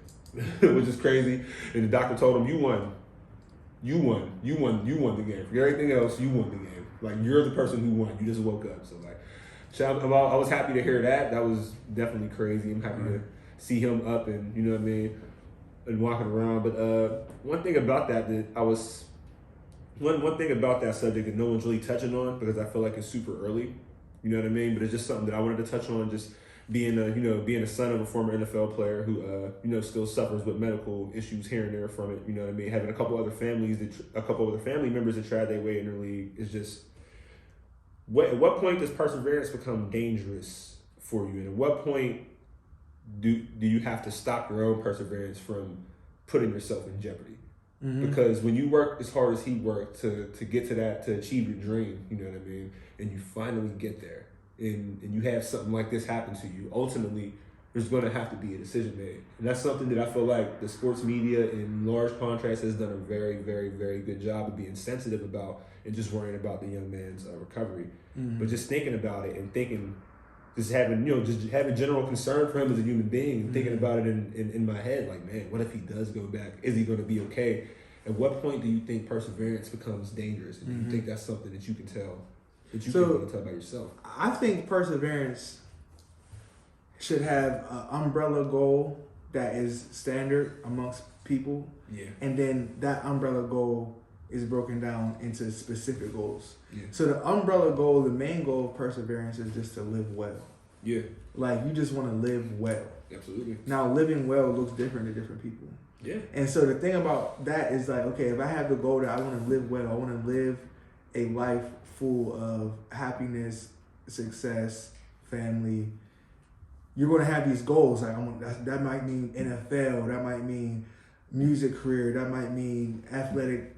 Which is crazy. And the doctor told him, you won. You won the game. For everything else, you won the game. Like, you're the person who won. You just woke up. So, I was happy to hear that. That was definitely crazy. I'm happy to see him up and, you know what I mean, and walking around. But one thing about that one thing about that subject that no one's really touching on, because I feel like it's super early, you know what I mean? But it's just something that I wanted to touch on, just being a son of a former NFL player who, still suffers with medical issues here and there from it, you know what I mean? Having a couple other family members that tried their way in the league is just, at what point does perseverance become dangerous for you? And at what point do you have to stop your own perseverance from putting yourself in jeopardy? Mm-hmm. Because when you work as hard as he worked to get to that, to achieve your dream, you know what I mean, and you finally get there, and you have something like this happen to you, ultimately there's going to have to be a decision made. And that's something that I feel like the sports media in large contrast has done a very, very, very good job of being sensitive about, and just worrying about the young man's recovery. Mm-hmm. But just thinking about it and just having general concern for him as a human being, and thinking about it in my head, like, man, what if he does go back? Is he going to be okay? At what point do you think perseverance becomes dangerous? And do you think that's something that you can tell, that you can tell by yourself? I think perseverance should have an umbrella goal that is standard amongst people. Yeah. And then that umbrella goal is broken down into specific goals. Yeah. So the umbrella goal, the main goal of perseverance is just to live well. Yeah. Like, you just want to live well. Absolutely. Now, living well looks different to different people. Yeah. And so the thing about that is like, okay, if I have the goal that I want to live well, I want to live a life full of happiness, success, family. You're going to have these goals. Like that might mean NFL. That might mean music career. That might mean athletic.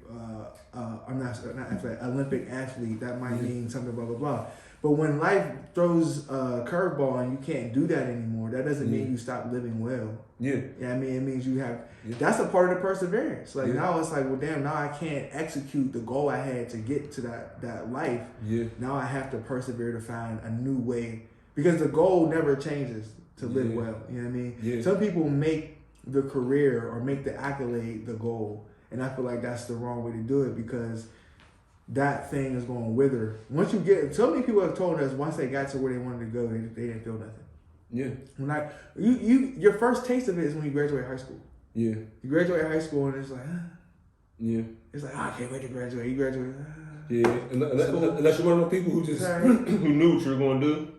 I'm not athletic. Olympic athlete. That might mean something. Blah blah blah. But when life throws a curveball and you can't do that anymore, that doesn't mean you stop living well. Yeah. I mean, it means you have. That's a part of the perseverance. Like now it's like, well, damn. Now I can't execute the goal I had to get to that life. Yeah. Now I have to persevere to find a new way. Because the goal never changes to live well. You know what I mean? Yeah. Some people make the career or make the accolade the goal. And I feel like that's the wrong way to do it because that thing is going to wither. Once you get, so many people have told us once they got to where they wanted to go, they didn't feel nothing. Yeah. When your first taste of it is when you graduate high school. Yeah. You graduate high school and it's like, yeah. It's like, I can't wait to graduate. You graduate. Yeah. Unless you're one of those people who just who knew what you were going to do.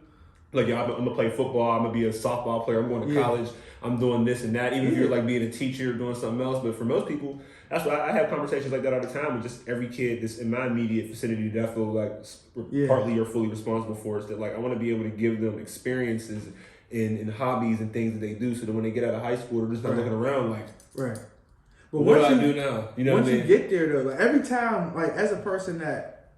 Like, I'm going to play football. I'm going to be a softball player. I'm going to college. I'm doing this and that. Even if you're like being a teacher or doing something else. But for most people, that's why I have conversations like that all the time with just every kid that's in my immediate vicinity that I feel like partly or fully responsible for. Is that like I want to be able to give them experiences in hobbies and things that they do so that when they get out of high school, they're just not looking around like, but what do I do now? You know what I mean? Once you get there though, like every time, like as a person that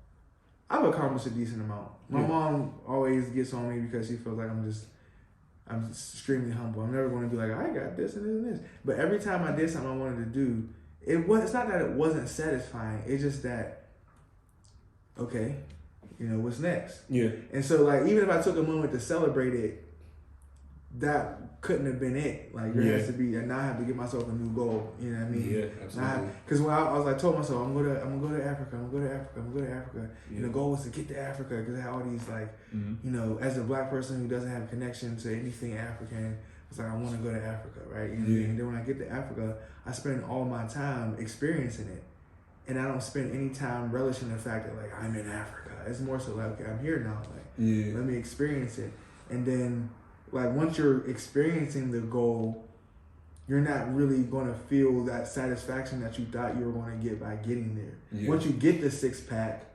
I've accomplished a decent amount. My mom always gets on me because she feels like I'm extremely humble. I'm never going to be like, I got this and this and this. But every time I did something I wanted to do, it's not that it wasn't satisfying. It's just that, okay, what's next? Yeah. And so like, even if I took a moment to celebrate it, that couldn't have been it. Like there has to be, and now I have to give myself a new goal. You know what I mean? Yeah, absolutely. Because when I was like, told myself, I'm gonna go to Africa. I'm gonna go to Africa. Yeah. And the goal was to get to Africa because I had all these like, as a black person who doesn't have a connection to anything African, it's like I want to go to Africa, right? You know what I mean? And then when I get to Africa, I spend all my time experiencing it, and I don't spend any time relishing the fact that like I'm in Africa. It's more so like, okay, I'm here now. Like, let me experience it, and then. Like once you're experiencing the goal, you're not really going to feel that satisfaction that you thought you were going to get by getting there. Yeah. Once you get the 6-pack,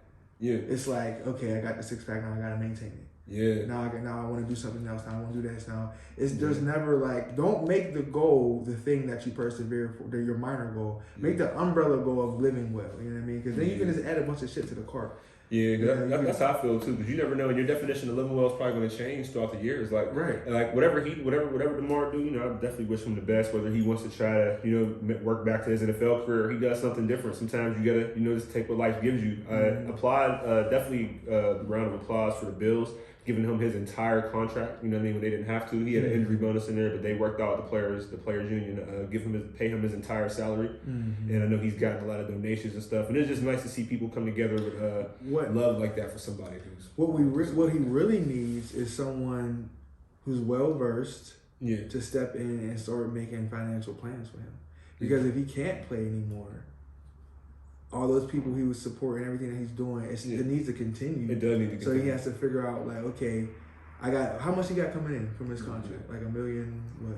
it's like, okay, I got the 6-pack, now I got to maintain it. Yeah. Now I want to do something else. Now I want to do this. Now there's never like, don't make the goal the thing that you persevere for, your minor goal. Make the umbrella goal of living well. You know what I mean? Because then you can just add a bunch of shit to the cart. Yeah, that's how I feel too. Because you never know, and your definition of living well is probably going to change throughout the years. Like, like whatever Damar do, I definitely wish him the best. Whether he wants to try to, work back to his NFL career, or he does something different. Sometimes you gotta, just take what life gives you. Definitely a round of applause for the Bills, giving him his entire contract. You know what I mean? When they didn't have to, he had an injury bonus in there, but they worked out with the players union, pay him his entire salary. Mm-hmm. And I know he's gotten a lot of donations and stuff. And it's just nice to see people come together with love like that for somebody who's what he really needs is someone who's well versed to step in and start making financial plans for him. Because if he can't play anymore, all those people he was supporting, everything that he's doing, it needs to continue. It does need to continue. So he has to figure out, like, okay, how much he got coming in from his contract? Like $1 million, what?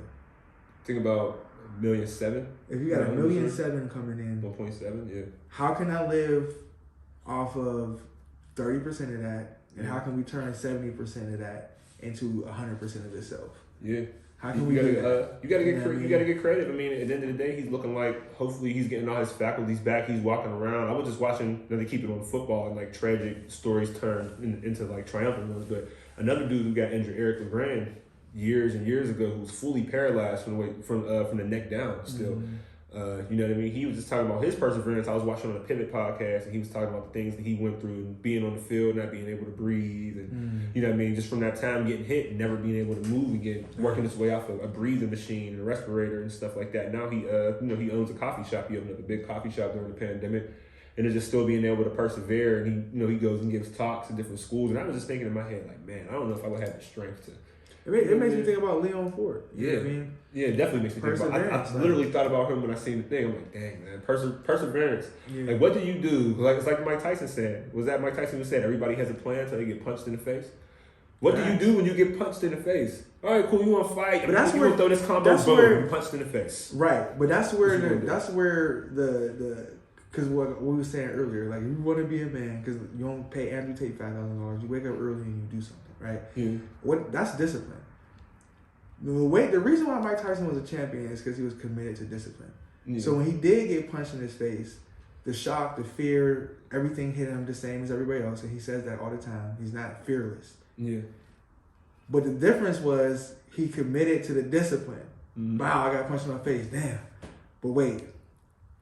Think about $1.7 million. If you got $1.7 million coming in, 1.7, yeah. How can I live off of 30% of that, and how can we turn 70% of that into 100% of itself? Yeah. How can you gotta get credit. I mean, at the end of the day, he's looking like, hopefully he's getting all his faculties back. He's walking around. I was just watching, they keep it on football, and like tragic stories turn into like triumphant ones. But another dude who got injured, Eric LeGrand, years and years ago, who was fully paralyzed from the neck down still. Mm-hmm. You know what I mean? He was just talking about his perseverance. I was watching on a Pivot podcast, and he was talking about the things that he went through, and being on the field, not being able to breathe, and you know what I mean, just from that time getting hit and never being able to move again, working his way off a breathing machine and a respirator and stuff like that. Now he he owns a coffee shop. He opened up a big coffee shop during the pandemic, and it's just still being able to persevere. And he goes and gives talks at different schools. And I was just thinking in my head, like, man, I don't know if I would have the strength to. It makes me think about Leon Ford. You know what I mean? Yeah, it definitely makes me think about I literally thought about him when I seen the thing. I'm like, dang, man, perseverance. Yeah. Like, what do you do? Like, it's like Mike Tyson said. Was that Mike Tyson who said everybody has a plan until they get punched in the face? What do you do when you get punched in the face? All right, cool. You want to fight? But that's you where want to throw this combo. that's Boom, where you punched in the face. Right, but that's where the because what we were saying earlier, like if you want to be a man, because you don't pay Andrew Tate $5,000, you wake up early and you do something, right? Yeah. That's discipline. The reason why Mike Tyson was a champion is because he was committed to discipline. Yeah. So when he did get punched in his face, the shock, the fear, everything hit him the same as everybody else, and he says that all the time. He's not fearless. Yeah. But the difference was he committed to the discipline. Wow, I got punched in my face. Damn. But wait,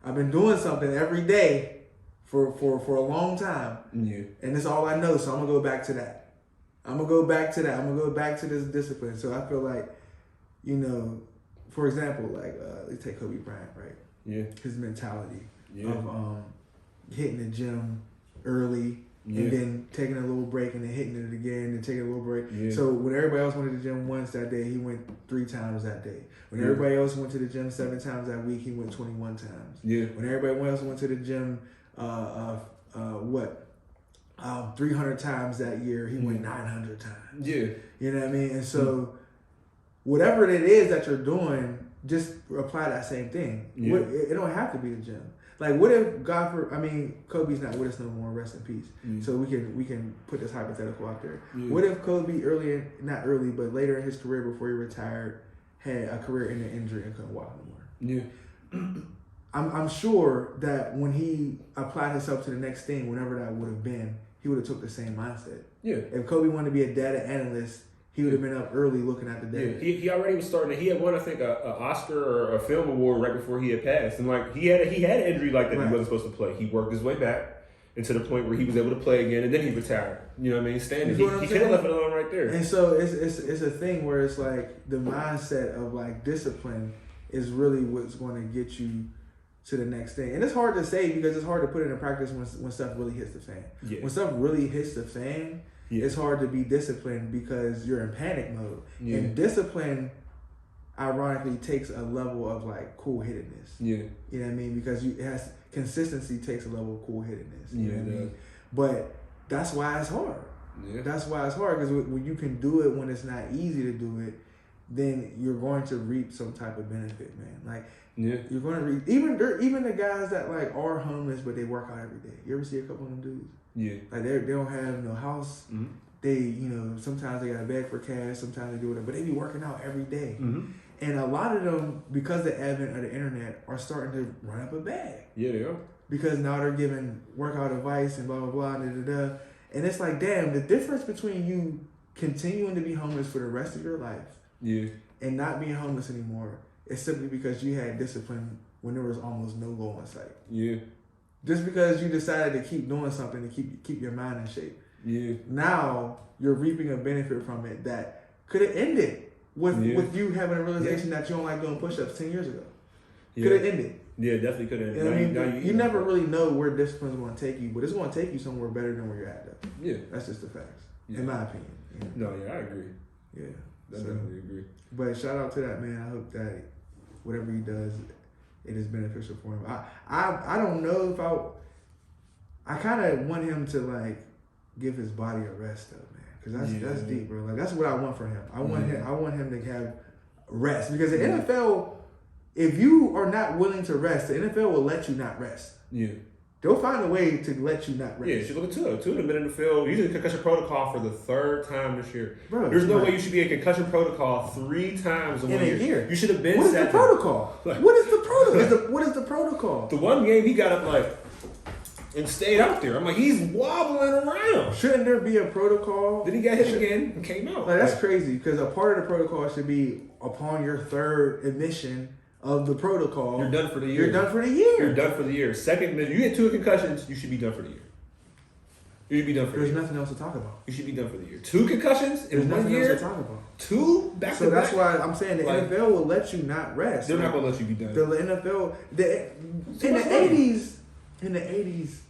I've been doing something every day for a long time. Yeah. And that's all I know, so I'm going to go back to that. I'm going to go back to this discipline. So I feel like, for example, like, let's take Kobe Bryant, right? Yeah. His mentality of hitting the gym early, and then taking a little break and then hitting it again and taking a little break. Yeah. So when everybody else went to the gym once that day, he went 3 times that day. When everybody else went to the gym 7 times that week, he went 21 times. Yeah. When everybody else went to the gym 300 times that year, he went 900 times. Yeah. You know what I mean? And so whatever it is that you're doing, just apply that same thing. Yeah. It don't have to be the gym. Like, what if Kobe's not with us no more, rest in peace. So we can put this hypothetical out there. Yeah. What if Kobe not early, but later in his career before he retired, had a career-ending injury and couldn't walk no more? Yeah. I'm sure that when he applied himself to the next thing, whenever that would have been, he would have took the same mindset. Yeah. If Kobe wanted to be a data analyst, he would have been up early looking at the data. Yeah, he already was starting. He had won, I think, an Oscar or a film award right before he had passed, and like he had an injury like that. Right. He wasn't supposed to play. He worked his way back, and to the point where he was able to play again, and then he retired. You know what I mean? Standing. He could have left it alone right there. And so it's a thing where it's like the mindset of like discipline is really what's going to get you to the next thing. And it's hard to say because it's hard to put it in practice when stuff really hits the fan. Yeah. When stuff really hits the fan, it's hard to be disciplined because you're in panic mode. Yeah. And discipline, ironically, takes a level of like cool-headedness. Yeah. You know what I mean? Because consistency takes a level of cool-headedness. You know what I mean? But that's why it's hard. Yeah. That's why it's hard because when you can do it when it's not easy to do it, then you're going to reap some type of benefit, man. Like, you're going to reap. Even the guys that like are homeless but they work out every day. You ever see a couple of them dudes? Yeah. Like they don't have no house. Mm-hmm. They, sometimes they got to beg for cash. Sometimes they do whatever, but they be working out every day. Mm-hmm. And a lot of them, because of the advent of the internet, are starting to run up a bag. Yeah, they are. Because now they're giving workout advice and blah blah blah and da da da. And it's like, damn, the difference between you continuing to be homeless for the rest of your life, and not being homeless anymore, is simply because you had discipline when there was almost no goal in sight. Yeah. Just because you decided to keep doing something to keep your mind in shape. Yeah. Now you're reaping a benefit from it that could have ended with you having a realization that you don't like doing push-ups 10 years ago. Could have ended. Yeah, definitely could have ended. You never really know where discipline's going to take you, but it's going to take you somewhere better than where you're at, though. Yeah. That's just the facts, in my opinion. No, I agree. Yeah. I definitely agree. But shout out to that man. I hope that whatever he does, it is beneficial for him. I don't know if I kind of want him to like give his body a rest though, man, because that's deep, bro. Like that's what I want for him. I want him to have rest because the NFL, if you are not willing to rest, the NFL will let you not rest. Yeah. They'll find a way to let you not rest. Yeah, you should look at Tua. Tua have been in the field. He's in concussion protocol for the 3rd time this year. Bro, there's no way you should be in concussion protocol 3 times in 1 year. You should have been. What is the protocol? Like, what is the protocol? What is the protocol? The one game he got up like and stayed out there. I'm like, he's wobbling around. Shouldn't there be a protocol? Then he got hit again and came out. Like that's crazy because a part of the protocol should be upon your 3rd admission of the protocol. You're done for the year. You're done for the year. You're done for the year. Second, you get 2 concussions, you should be done for the year. You should be done for the year. There's nothing else to talk about. You should be done for the year. 2 concussions in 1 year. Else to talk about. 2 back to back. So that's why I'm saying the NFL will let you not rest. They're not gonna let you be done. The NFL, in the 80s,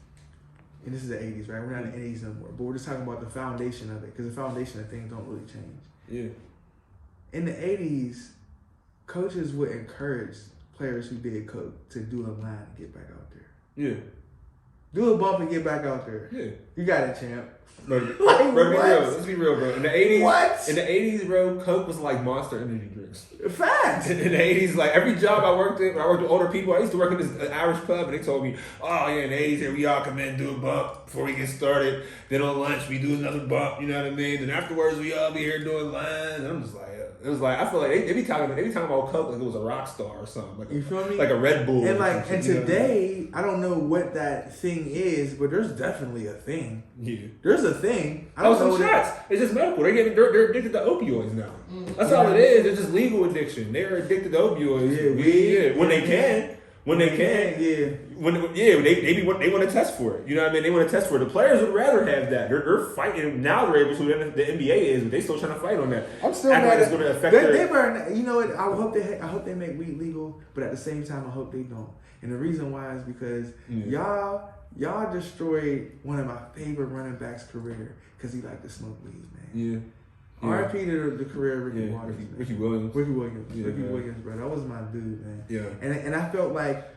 and this is the 80s, right? We're not in the 80s no more, but we're just talking about the foundation of it because the foundation of things don't really change. Yeah. In the 80s, coaches would encourage players who did coke to do a line and get back out there. Yeah. Do a bump and get back out there. Yeah. You got it, champ. Bro, Like, bro, what? let's be real, bro. In the 80s, What? In the 80s, bro, Coke was like Monster energy drinks. Facts. In the 80s, like every job I worked in, when I worked with older people, I used to work in this Irish pub, and they told me, oh yeah, in the 80s, here we all come in and do a bump before we get started. Then on lunch, we do another bump, you know what I mean? Then afterwards, we all be here doing lines. And I'm just like, it was like, I feel like they be talking about Coke like it was a rock star or something. Like You feel me? Like a Red Bull. And or like, some and shit, you know what I mean? today, I don't know what that thing is, but there's definitely a thing. Yeah. There's a thing. I Oh, don't some know what shots. It's just medical. They're addicted to opioids now. That's all it is. It's just legal addiction. They're addicted to opioids. Yeah, When they can. Yeah. They want to test for it. You know what I mean? They want to test for it. The players would rather have that. They're fighting now. They're able to. The NBA is, but they still trying to fight on that. I'm still Act mad like it's at going to affect they their. better, you know what? I hope they make weed legal, but at the same time, I hope they don't. And the reason why is because y'all destroyed one of my favorite running backs' career because he liked to smoke weed, man. Yeah. R.I.P. to the career of Ricky Yeah. Waters, man. Ricky Williams. Ricky Williams. Yeah, Ricky man. Williams, bro. That was my dude, man. Yeah. And I felt like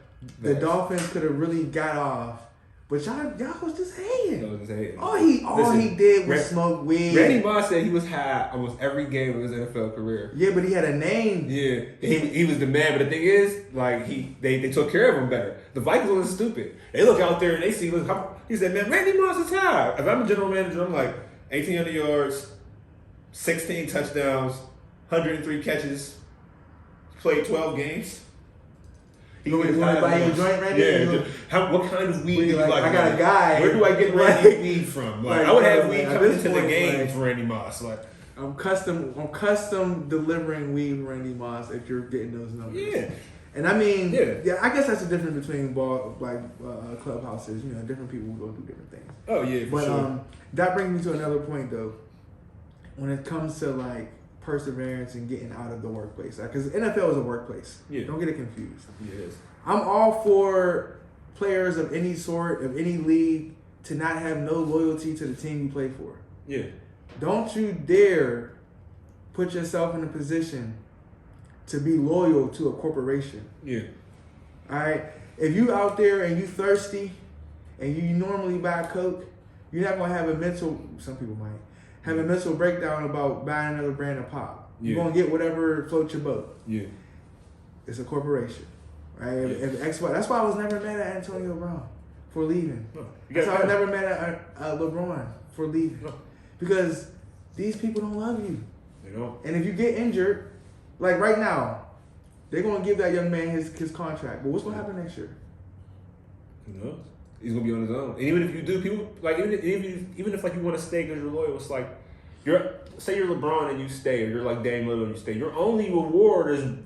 the Nice. Dolphins could have really got off, but y'all was just hating. That was just hating. All he did was smoke weed. Randy Moss said he was high almost every game of his NFL career. Yeah, but he had a name. Yeah, he was the man. But the thing is, like they took care of him better. The Vikings wasn't stupid. They look out there and they see. He said, "Man, Randy Moss is high." If I'm a general manager, I'm like 1,800 yards, 16 touchdowns, 103 catches, played 12 games. You want to buy you a joint, Randy? Yeah. What kind of weed do you like? I got a guy. Where do I get Randy weed from? Like, I would have weed at coming this into the point, game like, for Randy Moss. Like, I'm custom delivering weed with Randy Moss if you're getting those numbers. yeah. And I mean, Yeah. I guess that's the difference between clubhouses. You know, different people go do different things. Oh yeah, for But sure. that brings me to another point though. When it comes to like perseverance and getting out of the workplace, because NFL is a workplace. Yeah. Don't get it confused. Yes. I'm all for players of any sort, of any league, to not have no loyalty to the team you play for. Yeah. Don't you dare put yourself in a position to be loyal to a corporation. Yeah. All right? If you out there and you thirsty and you normally buy Coke, you're not going to have some people might, have a mental breakdown about buying another brand of pop. You're Yeah. going to get whatever floats your boat. Yeah. It's a corporation. Right? Yeah. That's why I was never mad at Antonio Brown for leaving. No. That's why I was never mad at LeBron for leaving. No. Because these people don't love you. You know. And if you get injured, like right now, they're going to give that young man his contract. But what's going to happen next year? Who knows? He's gonna be on his own. And even if you do, people like even if like you want to stay because you're loyal, it's like say you're LeBron and you stay, or you're like Dame Lillard and you stay. Your only reward is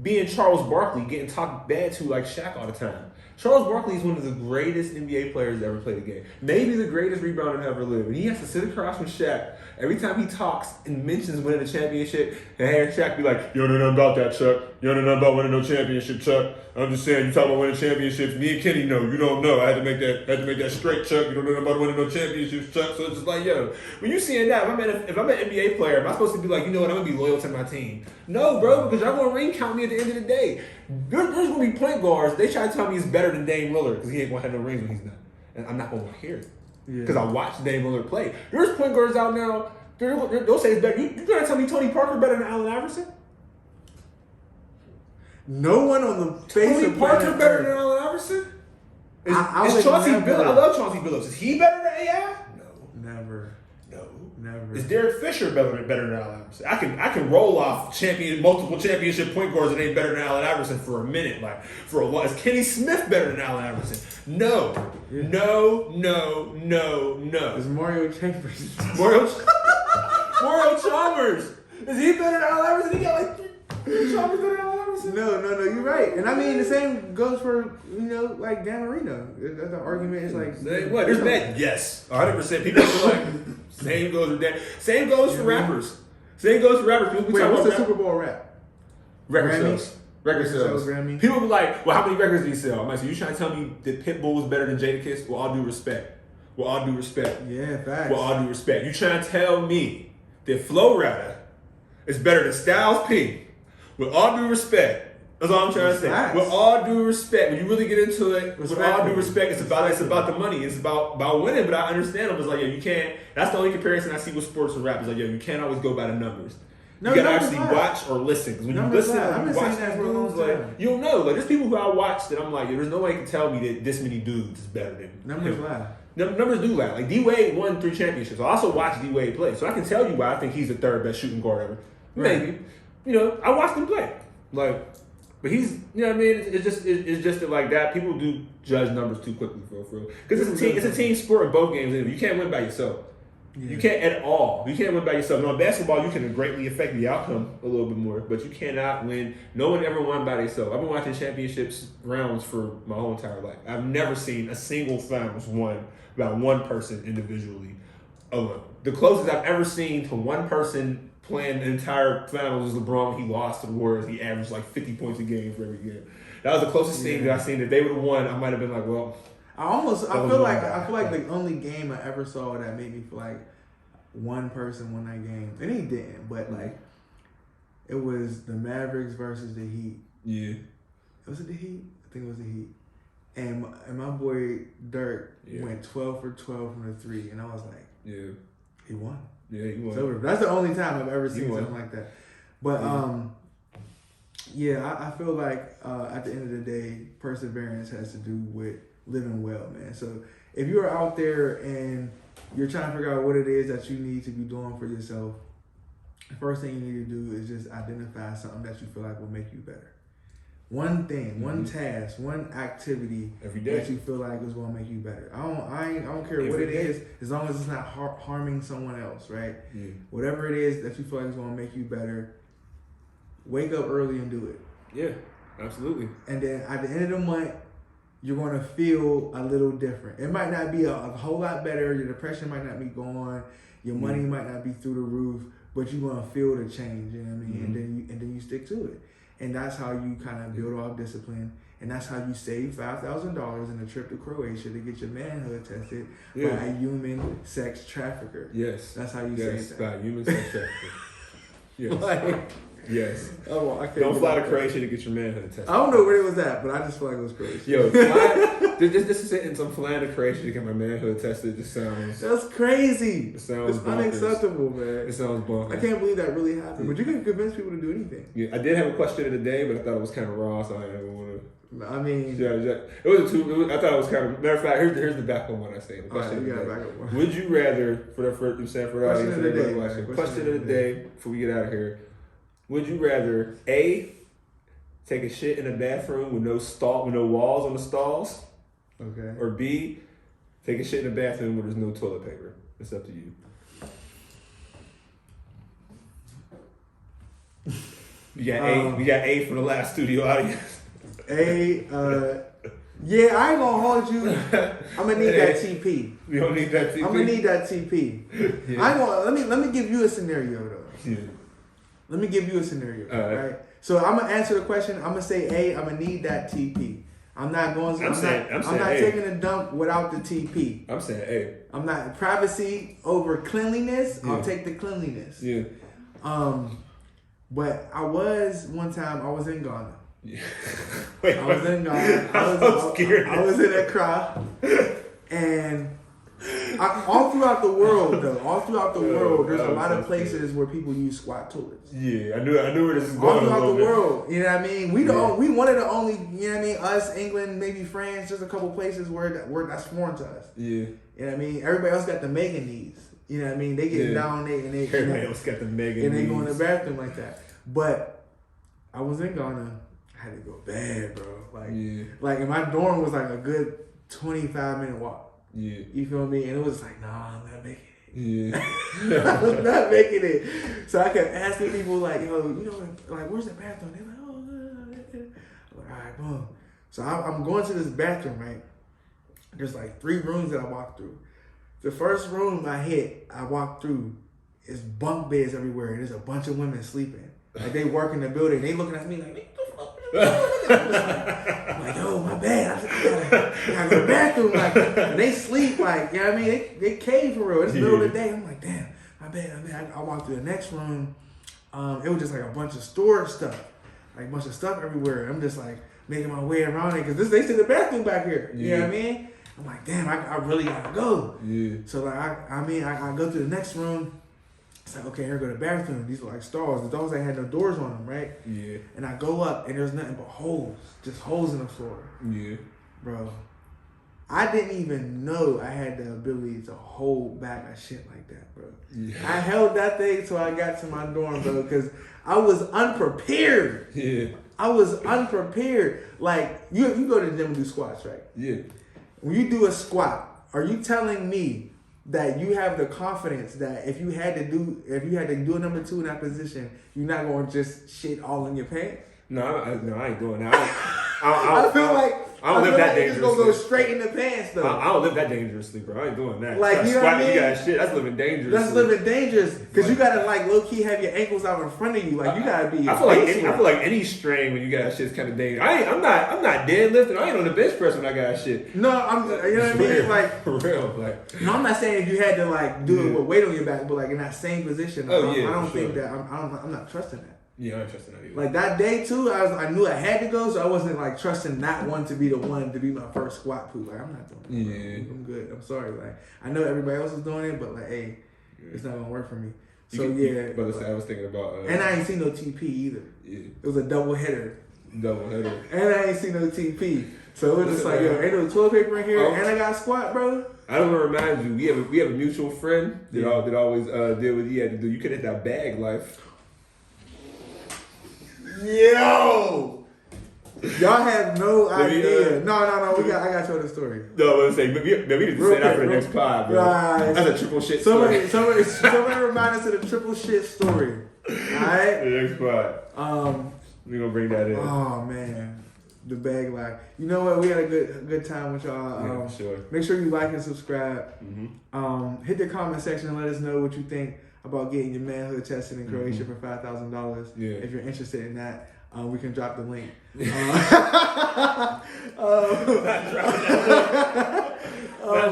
being Charles Barkley, getting talked bad to like Shaq all the time. Charles Barkley is one of the greatest NBA players to ever play the game. Maybe the greatest rebounder to ever live. And he has to sit across from Shaq every time he talks and mentions winning a championship. And Shaq be like, "You don't know nothing about that, Chuck. You don't know nothing about winning no championship, Chuck. I'm just saying, you talk about winning championships. Me and Kenny know. You don't know. I had to make that straight, Chuck. You don't know nothing about winning no championships, Chuck." So it's just like, yo, when you seeing that, if I'm an NBA player, am I supposed to be like, you know what, I'm gonna be loyal to my team? No, bro, because y'all gonna ring count me at the end of the day. There's gonna be point guards. They try to tell me he's better than Dame Lillard because he ain't gonna have no rings when he's not, and I'm not gonna hear it because I watched Dame Lillard play. There's point guards out now. They'll say it's better. You trying to tell me Tony Parker better than Allen Iverson? No one on the face Tony of Parker planet better Earth. than Allen Iverson? I Is would Chauncey never. Billups? I love Chauncey Billups. Is he better than AI? No. Never. Is Derek Fisher better than Allen Iverson? I can roll off multiple championship point guards that ain't better than Allen Iverson for a minute, like for a while. Is Kenny Smith better than Allen Iverson? No. Yeah. No. It's Mario Chambers. Mario Chalmers. Is he better than Allen Iverson? He got like three Chalmers better than Allen Iverson? No, you're right. And I mean, the same goes for, like Dan Marino. That's the argument. It's like, What? There's that? Yes. 100%. People feel like same goes with that. Same goes for rappers. People be Wait, talking what's about the rap. Super Bowl rap? Record Grammys? sales. Record sales. Grammy. People be like, well, how many records do you sell? I'm like, so you trying to tell me that Pitbull was better than Jadakiss? With all due respect. Yeah, facts. With all due respect. You trying to tell me that Flo Rida is better than Styles P? With all due respect. That's all I'm trying to say. Facts. With all due respect, when you really get into it, with all Respectfully. due respect, it's about the money. It's about winning. But I understand them. It's like, yo, you can't. That's the only comparison I see with sports and rap. It's like, yo, you can't always go by the numbers. No, you gotta numbers actually lie. watch or listen. Because when you Numbers listen, lie. I've when you been watch saying that these for a long dudes, like, time. you don't know. Like, there's people who I watch that I'm like, yo, there's no way you can tell me that this many dudes is better than Numbers him. lie. Numbers do lie. Like, D-Wade won 3 championships. I also watched D-Wade play. So I can tell you why I think he's the 3rd best shooting guard ever. Right. Maybe. You know, I watched him play. Like, but he's, you know what I mean? It's just that, like, that. People do judge numbers too quickly, for real. Because it's a team sport in both games. You can't win by yourself. Yeah. You can't at all. You can't win by yourself. And on basketball, you can greatly affect the outcome a little bit more, but you cannot win. No one ever won by themselves. I've been watching championships rounds for my whole entire life. I've never seen a single finals won by one person individually alone. The closest I've ever seen to one person playing the entire finals was LeBron when he lost to the Warriors. He averaged like 50 points a game for every game. That was the closest thing that I've seen. If they would have won, I might have been like, well. I feel like the only game I ever saw that made me feel like one person won that game, and he didn't, but like it was the Mavericks versus the Heat. Yeah. Was it the Heat? I think it was the Heat. And my boy Dirk went 12 for 12 from the 3, and I was like, yeah, he won. Yeah, he won. So that's the only time I've ever seen something like that. But I feel like at the end of the day, perseverance has to do with living well, man. So if you're out there and you're trying to figure out what it is that you need to be doing for yourself, the first thing you need to do is just identify something that you feel like will make you better. One thing, one task, one activity every day that you feel like is going to make you better. I don't care what it is, as long as it's not harming someone else, right? Yeah. Whatever it is that you feel like is going to make you better, wake up early and do it. Yeah, absolutely. And then at the end of the month, you're going to feel a little different. It might not be a whole lot better. Your depression might not be gone. Your money might not be through the roof, but you're going to feel the change. You know what I mean? And then you stick to it. And that's how you kind of build off discipline. And that's how you save $5,000 in a trip to Croatia to get your manhood tested by a human sex trafficker. Yes. That's how you save that. By a human sex trafficker. Yes. Yes. Oh, I can't don't fly to Croatia to get your manhood tested. I don't know where it was at, but I just feel like it was crazy. Yo, this sentence, I'm flying to Croatia to get my manhood tested. Just sounds. That's crazy. It sounds it's bonkers. unacceptable, man. It sounds bonkers. I can't believe that really happened. But you can convince people to do anything. Yeah, I did have a question of the day, but I thought it was kind of raw, so I didn't want to. I mean, it was I thought it was kind of. Matter of fact, here's the backup one I say. The question of the day. Would you rather for the question of the day? Question of the day before we get out of here. Would you rather A, take a shit in a bathroom with no walls on the stalls? Okay. Or B, take a shit in a bathroom where there's no toilet paper? It's up to you. We got A for the last studio audience. Yeah, I ain't gonna hold you. I'm gonna need that TP. You don't need that TP? I'm gonna need that TP. Yeah. I ain't gonna, let me give you a scenario though. Yeah. Let me give you a scenario, right? So I'm gonna answer the question. I'm gonna say A. I'm gonna need that TP. I'm not going. I'm not taking a dump without the TP. I'm saying A. I'm not privacy over cleanliness. Yeah. I'll take the cleanliness. Yeah. But I was in Ghana. Yeah. Wait, I was in Ghana. I was in Accra, and all throughout the world, there's a lot of places where people use squat toilets. Yeah, I knew where this is going. All throughout the world, you know what I mean? We one of the only, you know what I mean? Us, England, maybe France, just a couple places where that's foreign to us. Yeah. You know what I mean? Everybody else got the Megan needs. You know what I mean? They get down there and they everybody else got the Megan and needs. they go in the bathroom like that. But I was in Ghana. I had to go bad, bro. Like in my dorm was like a good 25-minute walk. Yeah. You feel me? And it was like, nah, I'm not making it. Yeah. I was not making it. So I kept asking people like, yo, you know, like, where's the bathroom? They're like, oh, I'm like, all right, boom. So I'm going to this bathroom, right? There's like 3 rooms that I walked through. The first room I walked through, is bunk beds everywhere, and there's a bunch of women sleeping. Like they work in the building, they looking at me like, I'm like, yo, my bad. I gotta go to the bathroom. Like, and they sleep, like, you know what I mean? They cave for real. It's the middle of the day. I'm like, damn, my bad. I walked through the next room. It was just like a bunch of storage stuff. like a bunch of stuff everywhere. I'm just like making my way around it because they sit in the bathroom back here. You know what I mean? I'm like, damn, I really gotta go. Yeah. So like I go to the next room. It's like, okay, here go to the bathroom. These are like stalls. The stalls ain't had no doors on them, right? Yeah. And I go up and there's nothing but holes. Just holes in the floor. Yeah. Bro. I didn't even know I had the ability to hold back a shit like that, bro. Yeah. I held that thing till I got to my dorm, bro, because I was unprepared. Yeah. I was unprepared. Like, you go to the gym and do squats, right? Yeah. When you do a squat, are you telling me that you have the confidence that if you had to do a number 2 in that position, you're not going to just shit all in your pants? No, I ain't doing that. I feel like I don't live that dangerously. It's gonna go straight in the pants, though. I don't live that dangerously, bro. I ain't doing that. Like, you know what I mean? You got shit. That's living dangerous. That's living dangerous because you gotta like low key have your ankles out in front of you. Like you gotta be. I feel like any strain when you got shit is kind of dangerous. I'm not deadlifting. I ain't on the bench press when I got shit. No, you know what I mean? Like for real. Like no, I'm not saying if you had to like do it with weight on your back, but like in that same position. I don't think that I'm not trusting that. Yeah, I ain't trusting that either. Like that day too, I knew I had to go, so I wasn't like trusting that one to be the one to be my first squat pool. Like I'm not doing that. Yeah, I'm good. I'm sorry. Like I know everybody else is doing it, but like, hey, it's not gonna work for me. So I was thinking about. And I ain't seen no TP either. Yeah, it was a double header. And I ain't seen no TP. So it was just like, yo, ain't no toilet paper in here, and I got a squat, bro. I don't want to remind you, we have a mutual friend that always did what he had to do. You could hit that bag life. Yo, y'all have no idea. No. I got to tell the story. No, let's say, we need to say that for the next pod, bro. Right. That's a triple shit story. Somebody remind us of the triple shit story. All right. The next pod. We gonna bring that in. Oh man, the bag life. You know what? We had a good time with y'all. Sure. Make sure you like and subscribe. Mm-hmm. Hit the comment section and let us know what you think about getting your manhood tested in Croatia for $5,000. Yeah. If you're interested in that, we can drop the link. Not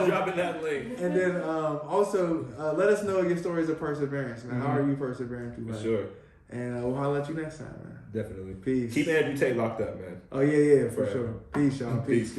dropping that link. And then also let us know your stories of perseverance, man. Mm-hmm. How are you persevering through life? Sure. And we'll holler at you next time, man. Definitely. Peace. Keep Andrew Tate locked up, man. Oh yeah, for sure. Peace, y'all. Peace.